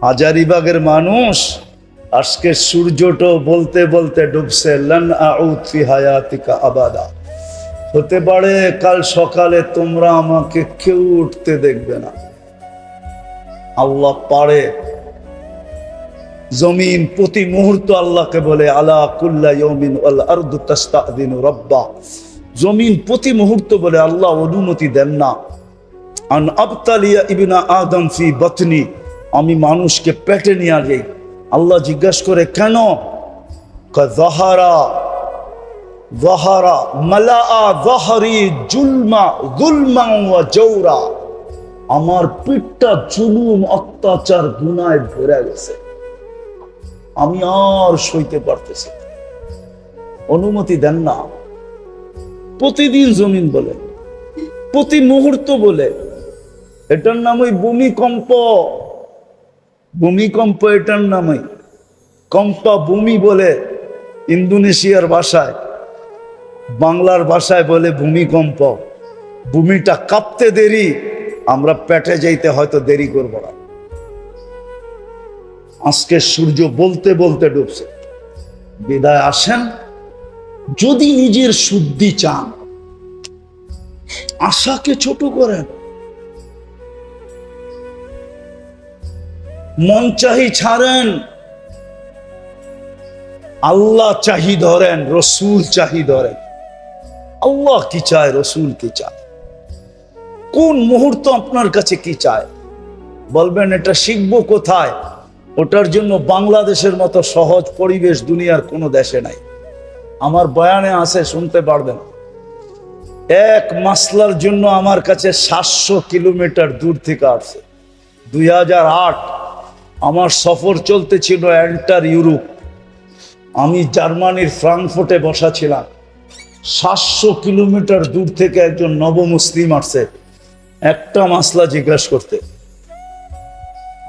হাজারীবাগের মানুষ আজকে সূর্যটা বলতে বলতে ডুবছে। লান আউদ ফি হায়াতিকা আবাদা। হতে পারে কাল সকালে তোমরা আমাকে কেউ উঠতে দেখবে না। আল্লাহ পারে। জমিন প্রতি মুহূর্ত আল্লাহকে বলে, আলা কুল্লা ইয়াউমিন ওয়াল আরদু তাস্তাদিনু রাব্বা। জমিন প্রতি মুহূর্ত বলে, আল্লাহ অনুমতি দেন না। আন আবতালিয়া ইবনা আদম ফি বাতনি, আমি মানুষকে পেটে নিয়ে যাই। আল্লাহ জিজ্ঞাসা করে, কেন? যাহারা মালাআ যাহরি যুলমান ওয়া জাওরা, আমার পিঠটা জুলুম, অত্যাচার, গুনায় ভরে গেছে, আমি আর সইতে পারতেছি, অনুমতি দেন না। প্রতিদিন জমিন বলে, প্রতি মুহূর্ত বলে। এটার নামই ভূমিকম্প। ভূমিকম্প এটার নামই। কম্পা ভূমি বলে ইন্দোনেশিয়ার ভাষায়, বাংলার ভাষায় বলে ভূমিকম্প। ভূমিটা কাঁপতে দেরি, আমরা পেটে যাইতে হয়তো দেরি করব না। আজকে সূর্য বলতে বলতে ডুবছে। বিদায় আসেন, যদি নিজের শুদ্ধি চান, আশাকে ছোট করেন, মন চাহি ছাড়েন, আল্লাহ চাহি ধরেন, রসুল চাহি ধরেন। আল্লাহ কি চায়, রসুল কি চায়, কোন মুহূর্ত আপনার কাছে কি চায়, বলবেন এটা শিখবো কোথায়? ওটার জন্য বাংলাদেশের মতো সহজ পরিবেশ দুনিয়ার কোনো দেশে নাই। আমার বয়ানে আছে, শুনতে পারবেন। এক মাসলার জন্য আমার কাছে 700 কিলোমিটার দূর থেকে আসছে। 2008 আমার সফর চলতেছিল এন্টার ইউরোপ। আমি জার্মানির ফ্রাঙ্কফুর্টে বসা ছিলাম। 700 কিলোমিটার দূর থেকে একজন নবমুসলিম আসছে একটা মাসলা জিজ্ঞাসা করতে।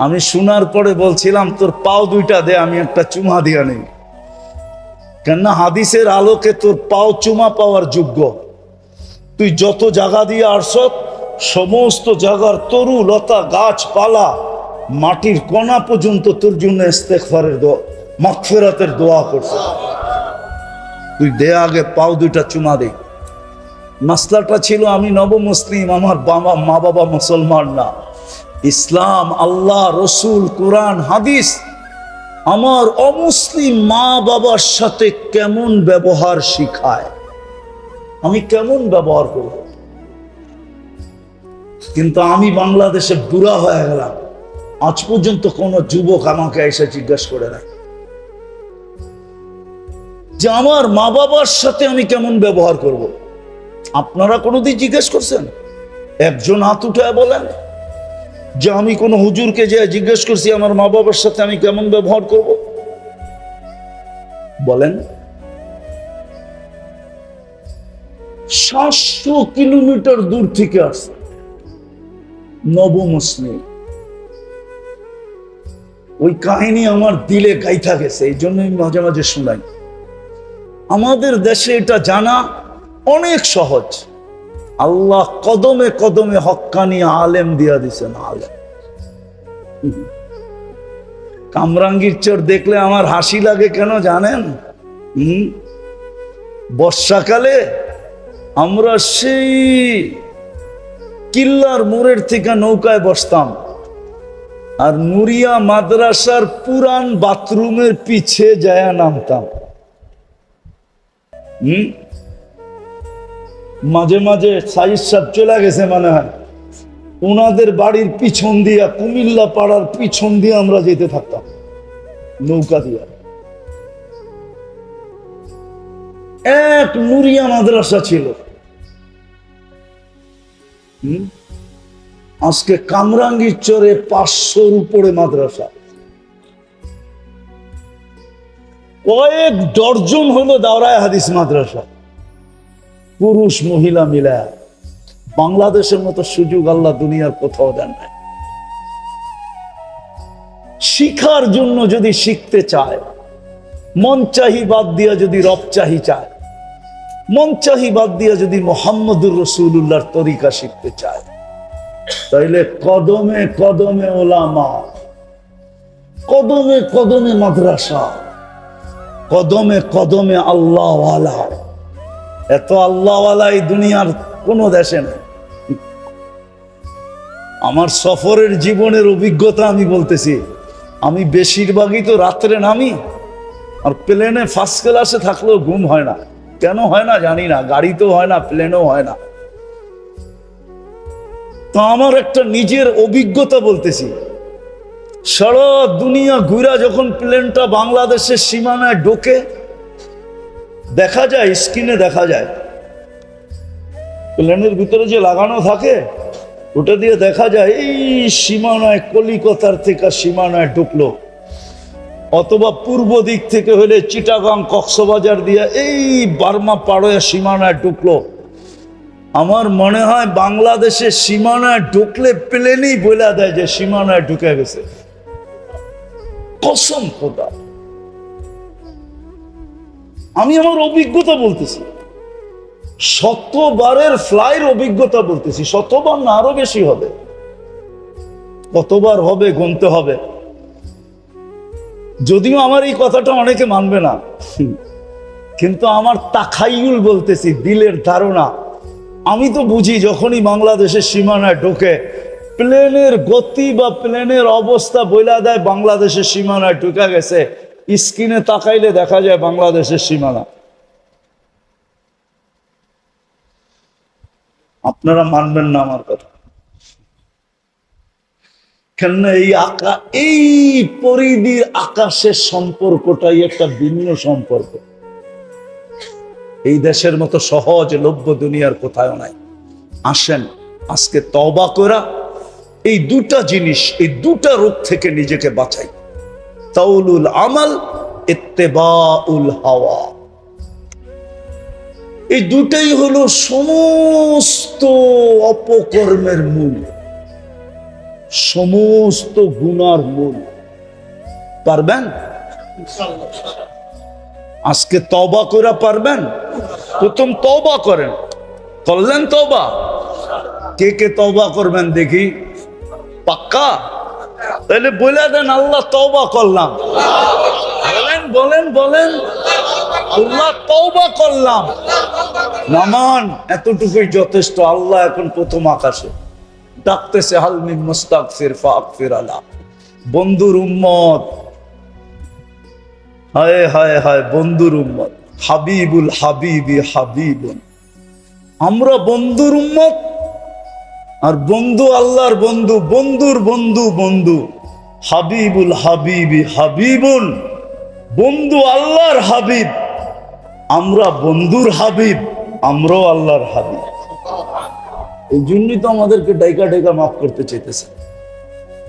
আমি শোনার পরে বলছিলাম, তোর পাও দুইটা দে, আমি একটা চুমা দিয়া নেই। কেননা হাদিসের আলোকে তোর পাও চুমা পাওয়ার যোগ্য। তুই যত জায়গা দিয়ে আসছ, সমস্ত জায়গার তরু লতা, গাছপালা, মাটির কণা পর্যন্ত তোর জন্য ইস্তেগফারের দোয়া, মাগফিরাতের দোয়া করছে। তুই দে আগে, পাও দুইটা চুমা দে। মাসলাটা ছিল, আমি নবমুসলিম, আমার মা বাবা মুসলমান না। ইসলাম, আল্লাহ, রসুল, কোরআন, হাদিস আমার অমুসলিম মা বাবার সাথে কেমন ব্যবহার শিখায়, আমি কেমন ব্যবহার করব। কিন্তু আমি বাংলাদেশে বুড়া হয়ে গেলাম, আজ পর্যন্ত কোন যুবক আমাকে এসে জিজ্ঞাসা করে নাই যে আমার মা বাবার সাথে আমি কেমন ব্যবহার করব। আপনারা কোনোদিন জিজ্ঞেস করছেন? একজন হাত উঠায় বলেন যে আমি কোন হুজুরকে যে জিজ্ঞেস করছি আমার মা বাবার সাথে আমি কেমন ব্যবহার করব, বলেন। 700 কিলোমিটার দূর থেকে আসছে নবমুসলিম। ওই কাহিনী আমার দিলে গাইথা গেছে, এই জন্যই মাঝে মাঝে শোনাই। আমাদের দেশে এটা জানা অনেক সহজ। আল্লাহ কদমে কদমে হক্কানি আলেম দিয়া দিছেন, আলেম। কামরাঙ্গীর চর দেখলে আমার হাসি লাগে কেন জানেন? বর্ষাকালে আমরা সেই কিল্লার মোড়ের থেকে নৌকায় বসতাম, আর নুরিয়া মাদ্রাসার পুরান বাথরুমের পিছে যায় নামতাম। মাঝে মাঝে সাইদ সাহেব চলে গেছে মনে হয়, ওনাদের বাড়ির পিছন দিয়া, কুমিল্লা পাড়ার পিছন দিয়ে আমরা যেতে থাকতাম নৌকা দিয়া। এক নুরিয়া মাদ্রাসা ছিল। আজকে কামরাঙ্গীর চরে 500-র উপরে মাদ্রাসা, কয়েক ডর্জন হলো দাওরায়ে হাদিস মাদ্রাসা, পুরুষ মহিলা মিলায়া। বাংলাদেশের মতো সুযোগ আল্লাহ দুনিয়ার কোথাও দেন নাই। শিখার জন্য যদি শিখতে চায়, মন চাহি বাদ দিয়া যদি রব চাহি চায়, মন চাহি বাদ দিয়া যদি মুহাম্মদুর রাসূলুল্লাহর তরিকা শিখতে চায়, তাইলে কদমে কদমে ওলামা, কদমে কদমে মাদ্রাসা, কদমে কদমে আল্লাহওয়ালা। এত আল্লাহওয়ালা এই দুনিয়ার কোন দেশে নেই। আমার সফরের জীবনের অভিজ্ঞতা আমি বলতেছি। আমি বেশিরভাগই তো রাত্রে নামি, আর প্লেনে ফার্স্ট ক্লাসে থাকলেও ঘুম হয় না। কেন হয় না জানি না, গাড়িতেও হয় না, প্লেনেও হয় না। তো আমার একটা নিজের অভিজ্ঞতা বলতেছি। সারা দুনিয়া ঘুরা যখন প্লেনটা বাংলাদেশের সীমানায় ঢোকে, দেখা যায়, স্ক্রিনে দেখা যায়, প্লেনের ভিতরে যে লাগানো থাকে ওটা দিয়ে দেখা যায় এই সীমানায় কলিকাতার থেকে সীমানায় ঢুকলো, অথবা পূর্ব দিক থেকে হলে চিটাগাং কক্সবাজার দিয়ে এই বার্মা পাড়ে সীমানায় ঢুকলো। আমার মনে হয় বাংলাদেশের সীমানায় ঢুকলে প্লেনই বলে দেয় যে সীমানায় ঢুকে গেছে। কসম খোদা, আমি আমার অভিজ্ঞতা বলতেছি, শতবারের ফ্লাইয়ের অভিজ্ঞতা বলতেছি। শতবার না, আরো বেশি হবে। কতবার হবে গুনতে হবে। যদিও আমার এই কথাটা অনেকে মানবে না, কিন্তু আমার তাখাইয়ুল বলতেছি, দিলের ধারণা। আমি তো বুঝি যখনই বাংলাদেশের সীমানায় ঢোকে, প্লেনের গতি বা প্লেনের অবস্থা বইলা দেয় বাংলাদেশের সীমানায় ঢুকে গেছে। স্ক্রিনে তাকাইলে দেখা যায় বাংলাদেশের সীমানা। আপনারা মানবেন না আমার কথা, কেন? এই পরিধির আকাশের সম্পর্কটাই একটা ভিন্ন সম্পর্ক। এই দেশের মতো সহজলভ্য দুনিয়ার কোথাও নাই। আসেন আজকে তওবা করা এই দুটা জিনিস, এই দুটা রোগ থেকে নিজেকে বাঁচাই। তাউলুল আমাল, ইত্তেবাউল হাওয়া। এই দুটাই হলো সমস্ত অপকর্মের মূল, সমস্ত গুনার মূল। পারবেন আজকে তওবা করা? পারবেন? প্রথম তওবা করেন। করলেন তওবা? কে কে তওবা করবেন দেখি? পাক্কা? তাহলে বলে দেন আল্লাহ তওবা করলাম। বলেন বলেন বলেন, আল্লাহ তওবা করলাম। নামান, এতটুকুই যথেষ্ট। আল্লাহ এখন প্রথম আকাশে ডাকতেছে, হাল মিন মুস্তাগফির ফাগফির আলা। বন্ধুর উম্মত, হায় হায় হায়, বন্ধুর উম্মত, হাবিবুল হাবিবি হাবিবুন। আমরা বন্ধুর উম্মত, আর বন্ধু আল্লাহর বন্ধু, বন্ধুর বন্ধু বন্ধু। হাবিবুল হাবিবি হাবিবুন, বন্ধু আল্লাহর হাবিব। আমরা বন্ধুর হাবিব, আমরাও আল্লাহর হাবিব। এই জন্যই তো আমাদেরকে ডাইকা ডাইকা মাফ করতে চাইতেছে।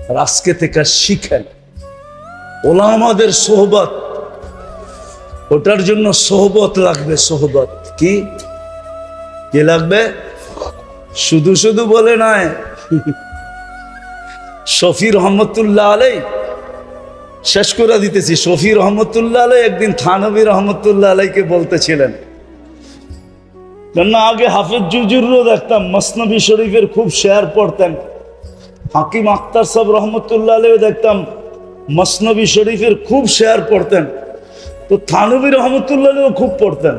আর আজকে থেকে শিখেন ওলামাদের সোহবত, ওটার জন্য সোহবত লাগবে। সোহবত কি কি লাগবে? শুধু শুধু বলে নয়। শফি রহমতুল্লাহ আলাই, শেষ করে দিতেছি। শফি রহমতুল্লাহ আলাই একদিন থানবী রহমতুল্লাহ আলাইকে বলতেছিলেন, কেননা আগে হাফেজ জুজুরও দেখতাম মসনবী শরীফের খুব শেয়ার পড়তেন। হাকিম আখতার সাহেব রহমতুল্লাহ আলাইও দেখতাম মসনবী শরীফের খুব শেয়ার পড়তেন। তো থানবী রহমতুল্লাহ আলাইও খুব পড়তেন।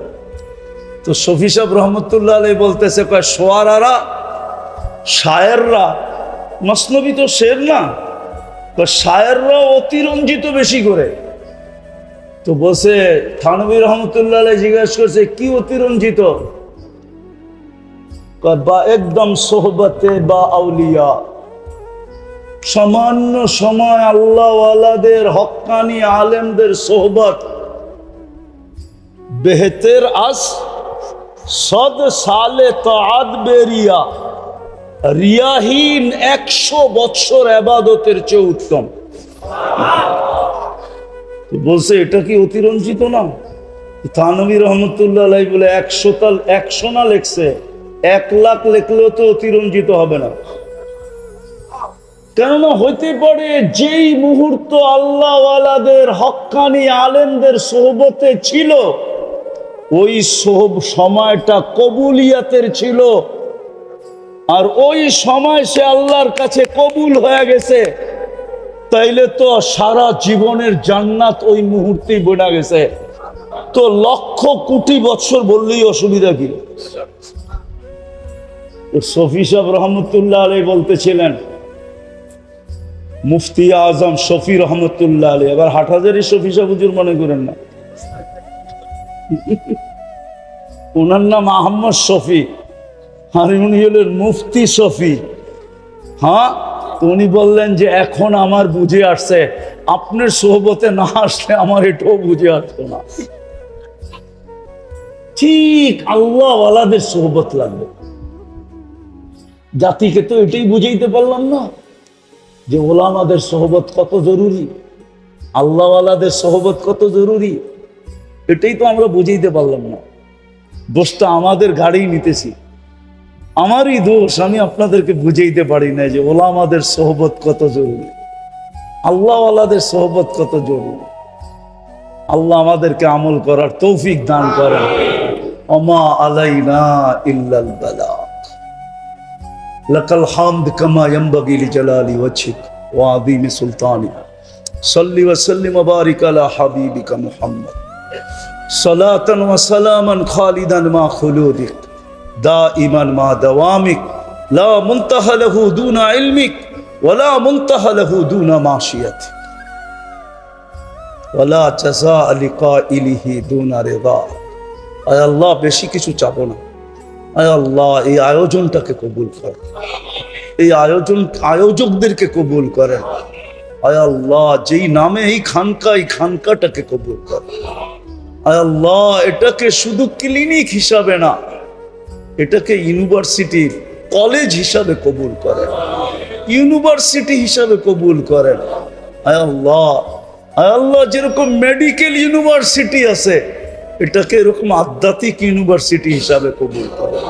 তো শফি সাহেব রহমতুল্লাহ আলাই বলতেছে, কয় শোয়ারারা, শায়েররা, মসনবী তো শের না, শায়েররা অতিরঞ্জিত বেশি করে। তো বসে থানবী রহমতুল্লাহ আলাই জিজ্ঞাসা করছে, কি অতিরঞ্জিত? বা একদম সোহবতে বা আউলিয়া, সামান্য সময় আল্লাহওয়ালাদের হক্কানি আলেমদের সোহবত বেহতের আস সদ সালে তাআত বেরিয়া, রিয়াহীন 100 বছর ইবাদতের চেয়ে উত্তম। বলছে এটা কি অতিরঞ্জিত না? থানবী রহমতুল্লাহ আলাইহি বলে 100 না লেখছে, 1 লাখ লেখলেও তো অতিরঞ্জিত হবে না। কেননা হইতে পারে যেই মুহূর্ত আল্লাহওয়ালাদের হক্কানি আলেমদের সোহবতে ছিল, ওই সময়টা কবুলিয়াতের ছিল, আর ওই সময় সে আল্লাহর কাছে কবুল হয়ে গেছে। তাইলে তো সারা জীবনের জান্নাত ওই মুহূর্তেই বনা গেছে। তো লক্ষ কোটি বছর বললেই অসুবিধা কি? শফি সাহেব রহমতুল্লাহ আলাইহি বলতেছিলেন, মুফতি আজম শফি রহমতুল্লাহ আলাইহি, এবার হাটহাজারি শফি সাহেব হুজুর মনে করেন না, ওনার নাম আহমদ শফি, আর উনি হলেন মুফতি শফি। হ্যাঁ, তো উনি বললেন যে এখন আমার বুঝে আসছে, আপনার সোহবতে না আসলে আমার এটাও বুঝে আসতো না। ঠিক আল্লাহওয়ালাদের সোহবত লাগবে। জাতিকে তো এটাই বুঝাইতে পারলাম না যে ওলামাদের সোহবত কত জরুরি, আল্লাহওয়ালাদের সোহবত কত জরুরি। এটাই তো আমরা বুঝাইতে পারলাম না। দোষটা আমাদের ঘাড়েই নিতেছি, আমারই দোষ। আমি আপনাদেরকে বুঝাইতে পারি না যে ওলামাদের সোহবত কত জরুরি, আল্লাহওয়ালাদের সোহবত কত জরুরি। আল্লাহ আমাদেরকে আমল করার তৌফিক দান করেন। ওমা আলাইনা ইল্লাল বালাগ। লাকাল হামদ কামা ইয়ানবাগি লিজালালি ওয়াজহিক ওয়া আযীমি সুলতানিক। সাল্লি ওয়া সাল্লিম ওয়া বারিক আলা হাবিবিকা মুহাম্মদ সালাতান ওয়া সালামান খালিদান মা খুলুদিক দাইমান মা দাওয়ামিক লা মুনতাহা লাহু দুনা ইলমিক ওয়া লা মুনতাহা লাহু দুনা মাশিয়াতিক ওয়া লা জাযা লিকাইলিহি দুনা রিদা। আয় আল্লাহ, বেশি কিছু চাবো না। আয় আল্লাহ, এই আয়োজনটাকে কবুল করেন, এই আয়োজকদেরকে কবুল করেন। আয় আল্লাহ, যেই নামে এই খানকাটাকে কবুল করেন। আয় আল্লাহ, এটাকে শুধু ক্লিনিক হিসাবে না, এটাকে ইউনিভার্সিটি কলেজ হিসাবে কবুল করেন, ইউনিভার্সিটি হিসাবে কবুল করেন। আয় আল্লাহ, আয় আল্লাহ, যেরকম মেডিকেল ইউনিভার্সিটি আছে, এটাকে এরকম আধ্যাত্মিক ইউনিভার্সিটি হিসাবে কবুল করেন।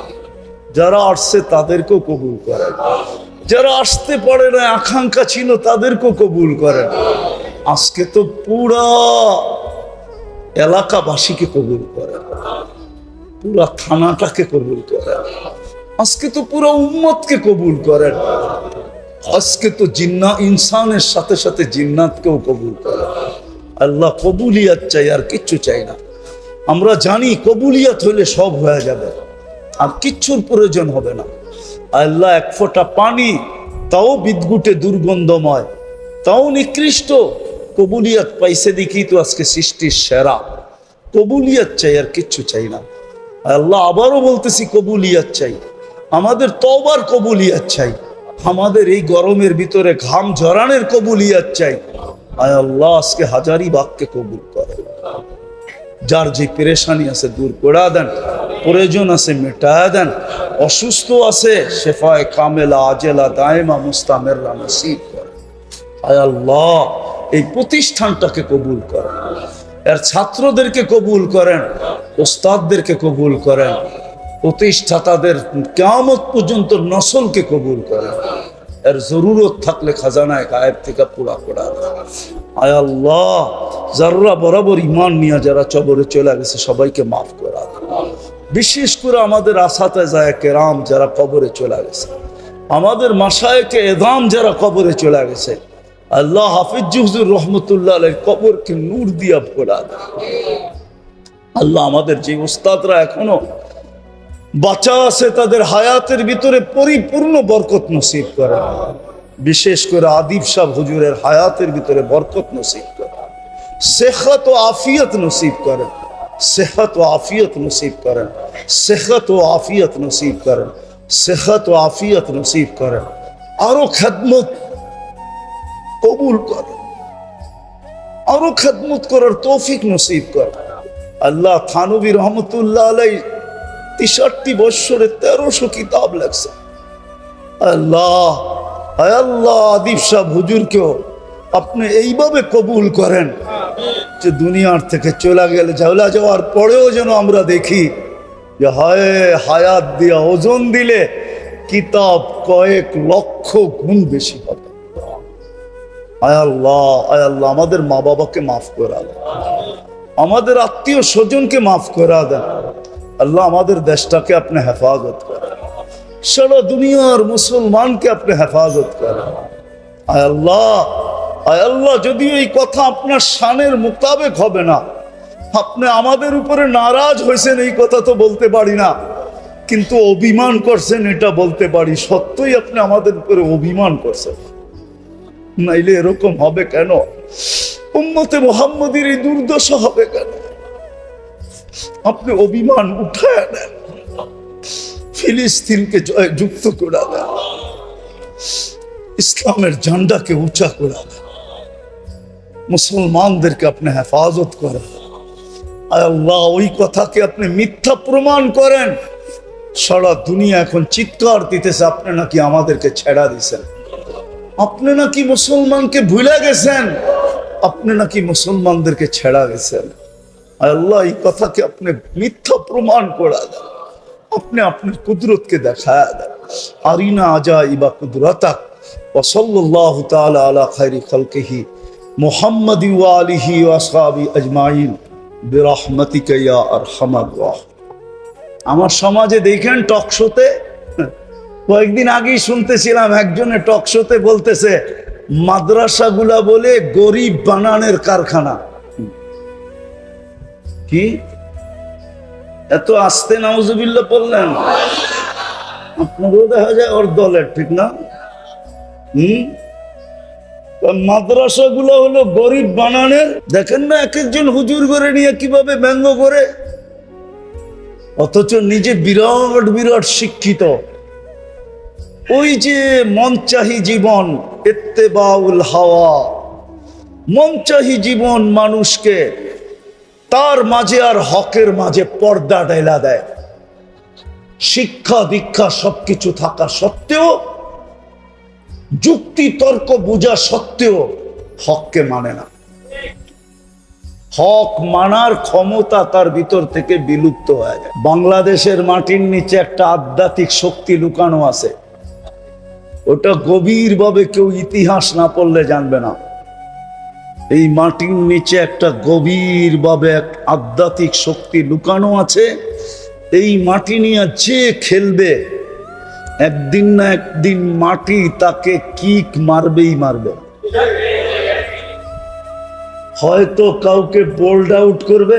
যারা আসছে তাদেরকেও কবুল করেন, যারা আসতে পারে না আকাঙ্ক্ষা ছিল তাদেরকেও কবুল করেন। আজকে তো পুরা এলাকাবাসীকে কবুল করেন, পুরা থানাটাকে কবুল করেন, আজকে তো পুরো উম্মতকে কবুল করেন, আজকে তো ইনসানের সাথে সাথে জিন্নাতকেও কবুল করেন। আল্লাহ, কবুলিয়াত চাই, আর কিচ্ছু চাই না। আমরা জানি কবুলিয়াত হলে সব হয়ে যাবে, আর কিচ্ছুর প্রয়োজন হবে না। আল্লাহ, এক ফোঁটা পানি, তাও বিদঘুটে দুর্গন্ধময়, তাও নিকৃষ্ট, কবুলিয়ত পাইছে দেখি তো আজকে সৃষ্টির সেরা। কবুলিয়ত চাই, আর কিচ্ছু চাই না। আল্লাহ আবারও বলতেছি, কবুলিয়ত চাই, আমাদের তওবার কবুলিয়ত চাই, আমাদের এই গরমের ভিতরে ঘাম ঝরানোর কবুলিয়ত চাই। আয় আল্লাহ আজকে হাজারি বাগকে কবুল করে, যার যে পেরেশানি আছে দূর করে দেন, প্রয়োজন আছে মেটায় দেন, অসুস্থ আছে শেফায়ে কামেলা আজেলা দায়েমা মুস্তামেররা নসিব করে। আয় আল্লাহ এই প্রতিষ্ঠানটাকে কবুল করেন, এর ছাত্রদেরকে কবুল করেন, ওস্তাদদেরকে কবুল করেন, প্রতিষ্ঠাতাদের কিয়ামত পর্যন্ত নসলকে কবুল করেন। এর জরুরত থাকলে খাজানায় গায়েব থেকে পুরা করা। আয় আল্লাহ যারা বরাবর ইমান নিয়ে যারা কবরে চলে গেছে সবাইকে মাফ করা। বিশেষ করে আমাদের আসাতেজায়ে কেরাম যারা কবরে চলে গেছে, আমাদের মাশায়েখে এদাম যারা কবরে চলে গেছে, আল্লাহ হাফিজ হুজুর রহমতুল্লাহ আলাইহির কবরকে নূর দিয়া ভরা দেন। আল্লাহ আমাদের যে উস্তাদরা এখনো বাঁচা আছে তাদের হায়াতের ভিতরে পরিপূর্ণ বরকত নসিব করেন। বিশেষ করে আদিব সাহেব হুজুরের হায়াতের ভিতরে বরকত নসিব করেন, সেহত ও আফিয়ত নসিব করেন, সেহত ও আফিয়ত নসিব করেন, সেহত ও আফিয়ত নসিব করেন, সেহত ও আফিয়ত নসিব করেন। আরো খেদমত কবুল করেন, আরো খেদমত করার তৌফিক নসিব করেন। আল্লাহ থানবী রহমতুল্লাহ আলাইহি 63 বছরে 1300 কিতাব লেখছে। আল্লাহ আল্লাহ আদিব সাহেব হুজুরকেও আপনি এইভাবে কবুল করেন যে দুনিয়ার থেকে চলে গেলে চলে যাওয়ার পরেও যেন আমরা দেখি যে হায় হায়াত দিয়া ওজন দিলে কিতাব কয়েক লক্ষ গুণ বেশি হবে। আয় আল্লাহ আমাদের মা বাবাকে মাফ করা দেন, আমাদের আত্মীয় স্বজনকে মাফ করা দেন। আল্লাহ আমাদের দেশটাকে আপনি হেফাজত করেন, সারা দুনিয়ার মুসলমানকে আপনি হেফাজত করেন। আয় আল্লাহ যদিও এই কথা আপনার শানের মোতাবেক হবে না, আপনি আমাদের উপরে নারাজ হয়েছেন এই কথা তো বলতে পারি না, কিন্তু অভিমান করছেন এটা বলতে পারি। সত্যই আপনি আমাদের উপরে অভিমান করছেন, নাইলে এরকম হবে কেন? উম্মতে মুহাম্মদীর এই দুর্দশা হবে কেন? আপনি অভিমান উঠায় নেন, ফিলিস্তিনকে যুক্ত করে দেন, ইসলামের ঝান্ডাকে উঁচা করে দেন, মুসলমানদেরকে আপনি হেফাজত করেন। আল্লাহ ওই কথাকে আপনি মিথ্যা প্রমাণ করেন। সারা দুনিয়া এখন চিৎকার দিতেছে আপনি নাকি আমাদেরকে ছেড়া দিছেন, আপনি নাকি মুসলমানকে ভুলে গেছেন, আপনি নাকি মুসলমানদেরকে ছেড়া গেছেন। আল্লাহ এই কথাকে আপনি মিথ্যা প্রমাণ করে দেন, আপনি আপনার কুদরতকে দেখায় দেন। আরিনা আজাইবা কুদরতাক ওয়া সাল্লাল্লাহু তাআলা আলা খায়রি খালকিহি মুহাম্মাদি ওয়া আলিহি ওয়া আসহাবি আজমাইন বিরহমাতিকা ইয়া আরহামার রাহিম। আমার সমাজে দেখেন টক শোতে কয়েকদিন আগেই শুনতেছিলাম একজনে টক শোতে বলতেছে মাদ্রাসাগুলা বলে গরিব বানানোর কারখানা। কি এত আস্তে নাউজুবিল্লাহ বললেন? আপনারও দেখা যায় ওর দলের, ঠিক না? মাদ্রাসাগুলো হলো গরিব বানানোর। দেখেন না এক একজন হুজুর করে নিয়ে কিভাবে ব্যঙ্গ করে, অথচ নিজে বিরাট বিরাট শিক্ষিত। ওই যে মনচাহি জীবন, ইত্তেবাউল হাওয়া, মনচাহি জীবন মানুষকে তার মাঝে আর হকের মাঝে পর্দা ঢেলা দেয়। শিক্ষা দীক্ষা সবকিছু থাকা সত্ত্বেও, যুক্তি তর্ক বোঝা সত্ত্বেও হককে মানে না। হক মানার ক্ষমতা তার ভিতর থেকে বিলুপ্ত হয়ে যায়। বাংলাদেশের মাটির নিচে একটা আধ্যাত্মিক শক্তি লুকানো আছে, ওটা গভীরভাবে কেউ ইতিহাস না পড়লে জানবে না। এই মাটির নিচে একটা গভীরভাবে এক আধ্যাত্মিক শক্তি লুকানো আছে। এই মাটি নিয়ে যে খেলবে একদিন না একদিন মাটি তাকে কিক মারবেই মারবে। হয়তো কাউকে বোল্ড আউট করবে,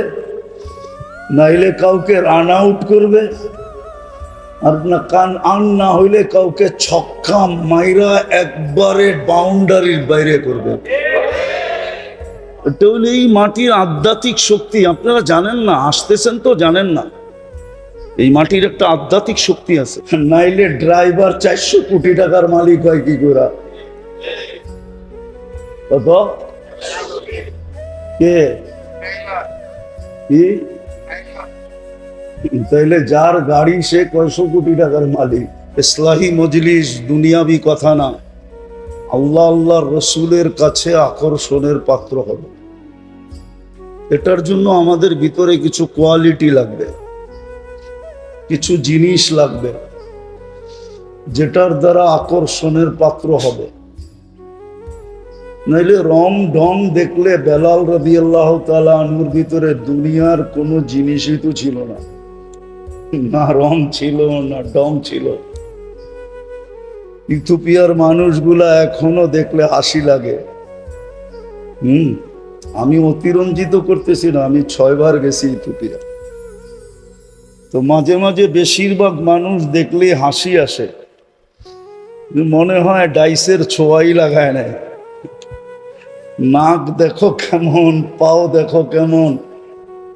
নাইলে কাউকে রান আউট করবে, আর না কান আন না হইলে কাউকে ছক্কা মাইরা একবারে বাউন্ডারির বাইরে করবে। এটা হলো এই মাটির আধ্যাত্মিক শক্তি। আপনারা জানেন না, আসতেছেন তো জানেন না, এই মাটির একটা আধ্যাত্মিক শক্তি আছে। নাইলে ড্রাইভার 400 কোটি টাকার মালিক হয় কি করে? কত? কে? কি? তাইলে যার গাড়ি সে কয়শো কোটি টাকার মালিক। ইসলাহি মজলিস দুনিয়াবি কথা না, আল্লাহ আল্লাহ রসুলের কাছে আকর্ষণের পাত্র হবে। এটার জন্য আমাদের ভিতরে কিছু কোয়ালিটি লাগবে, কিছু জিনিস লাগবে, যেটার দ্বারা আকর্ষণের পাত্র হবে। নাইলে রং ঢং দেখলে বেলাল রাদিয়াল্লাহু তাআলা আনহুর ভিতরে দুনিয়ার কোনো জিনিসই তো ছিল না, না রং ছিল না ঢং ছিল। ইথিওপিয়ার মানুষগুলা এখনো দেখলে হাসি লাগে। আমি অতিরঞ্জিত করতেছি না, আমি 6 বার গেছি ইথিওপিয়া। তো মাঝে মাঝে বেশিরভাগ মানুষ দেখলেই হাসি আসে, মনে হয় ডাইসের ছোঁয়াই লাগায় নেয়। নাক দেখো কেমন, পাও দেখো কেমন,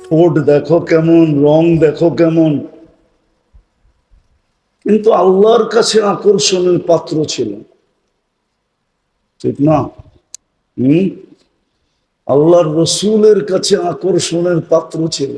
ঠোঁট দেখো কেমন, রং দেখো কেমন। কিন্তু আল্লাহর কাছে আকর্ষণের পাত্র ছিল, ঠিক না? আল্লাহর রসুলের কাছে আকর্ষণের পাত্র ছিল।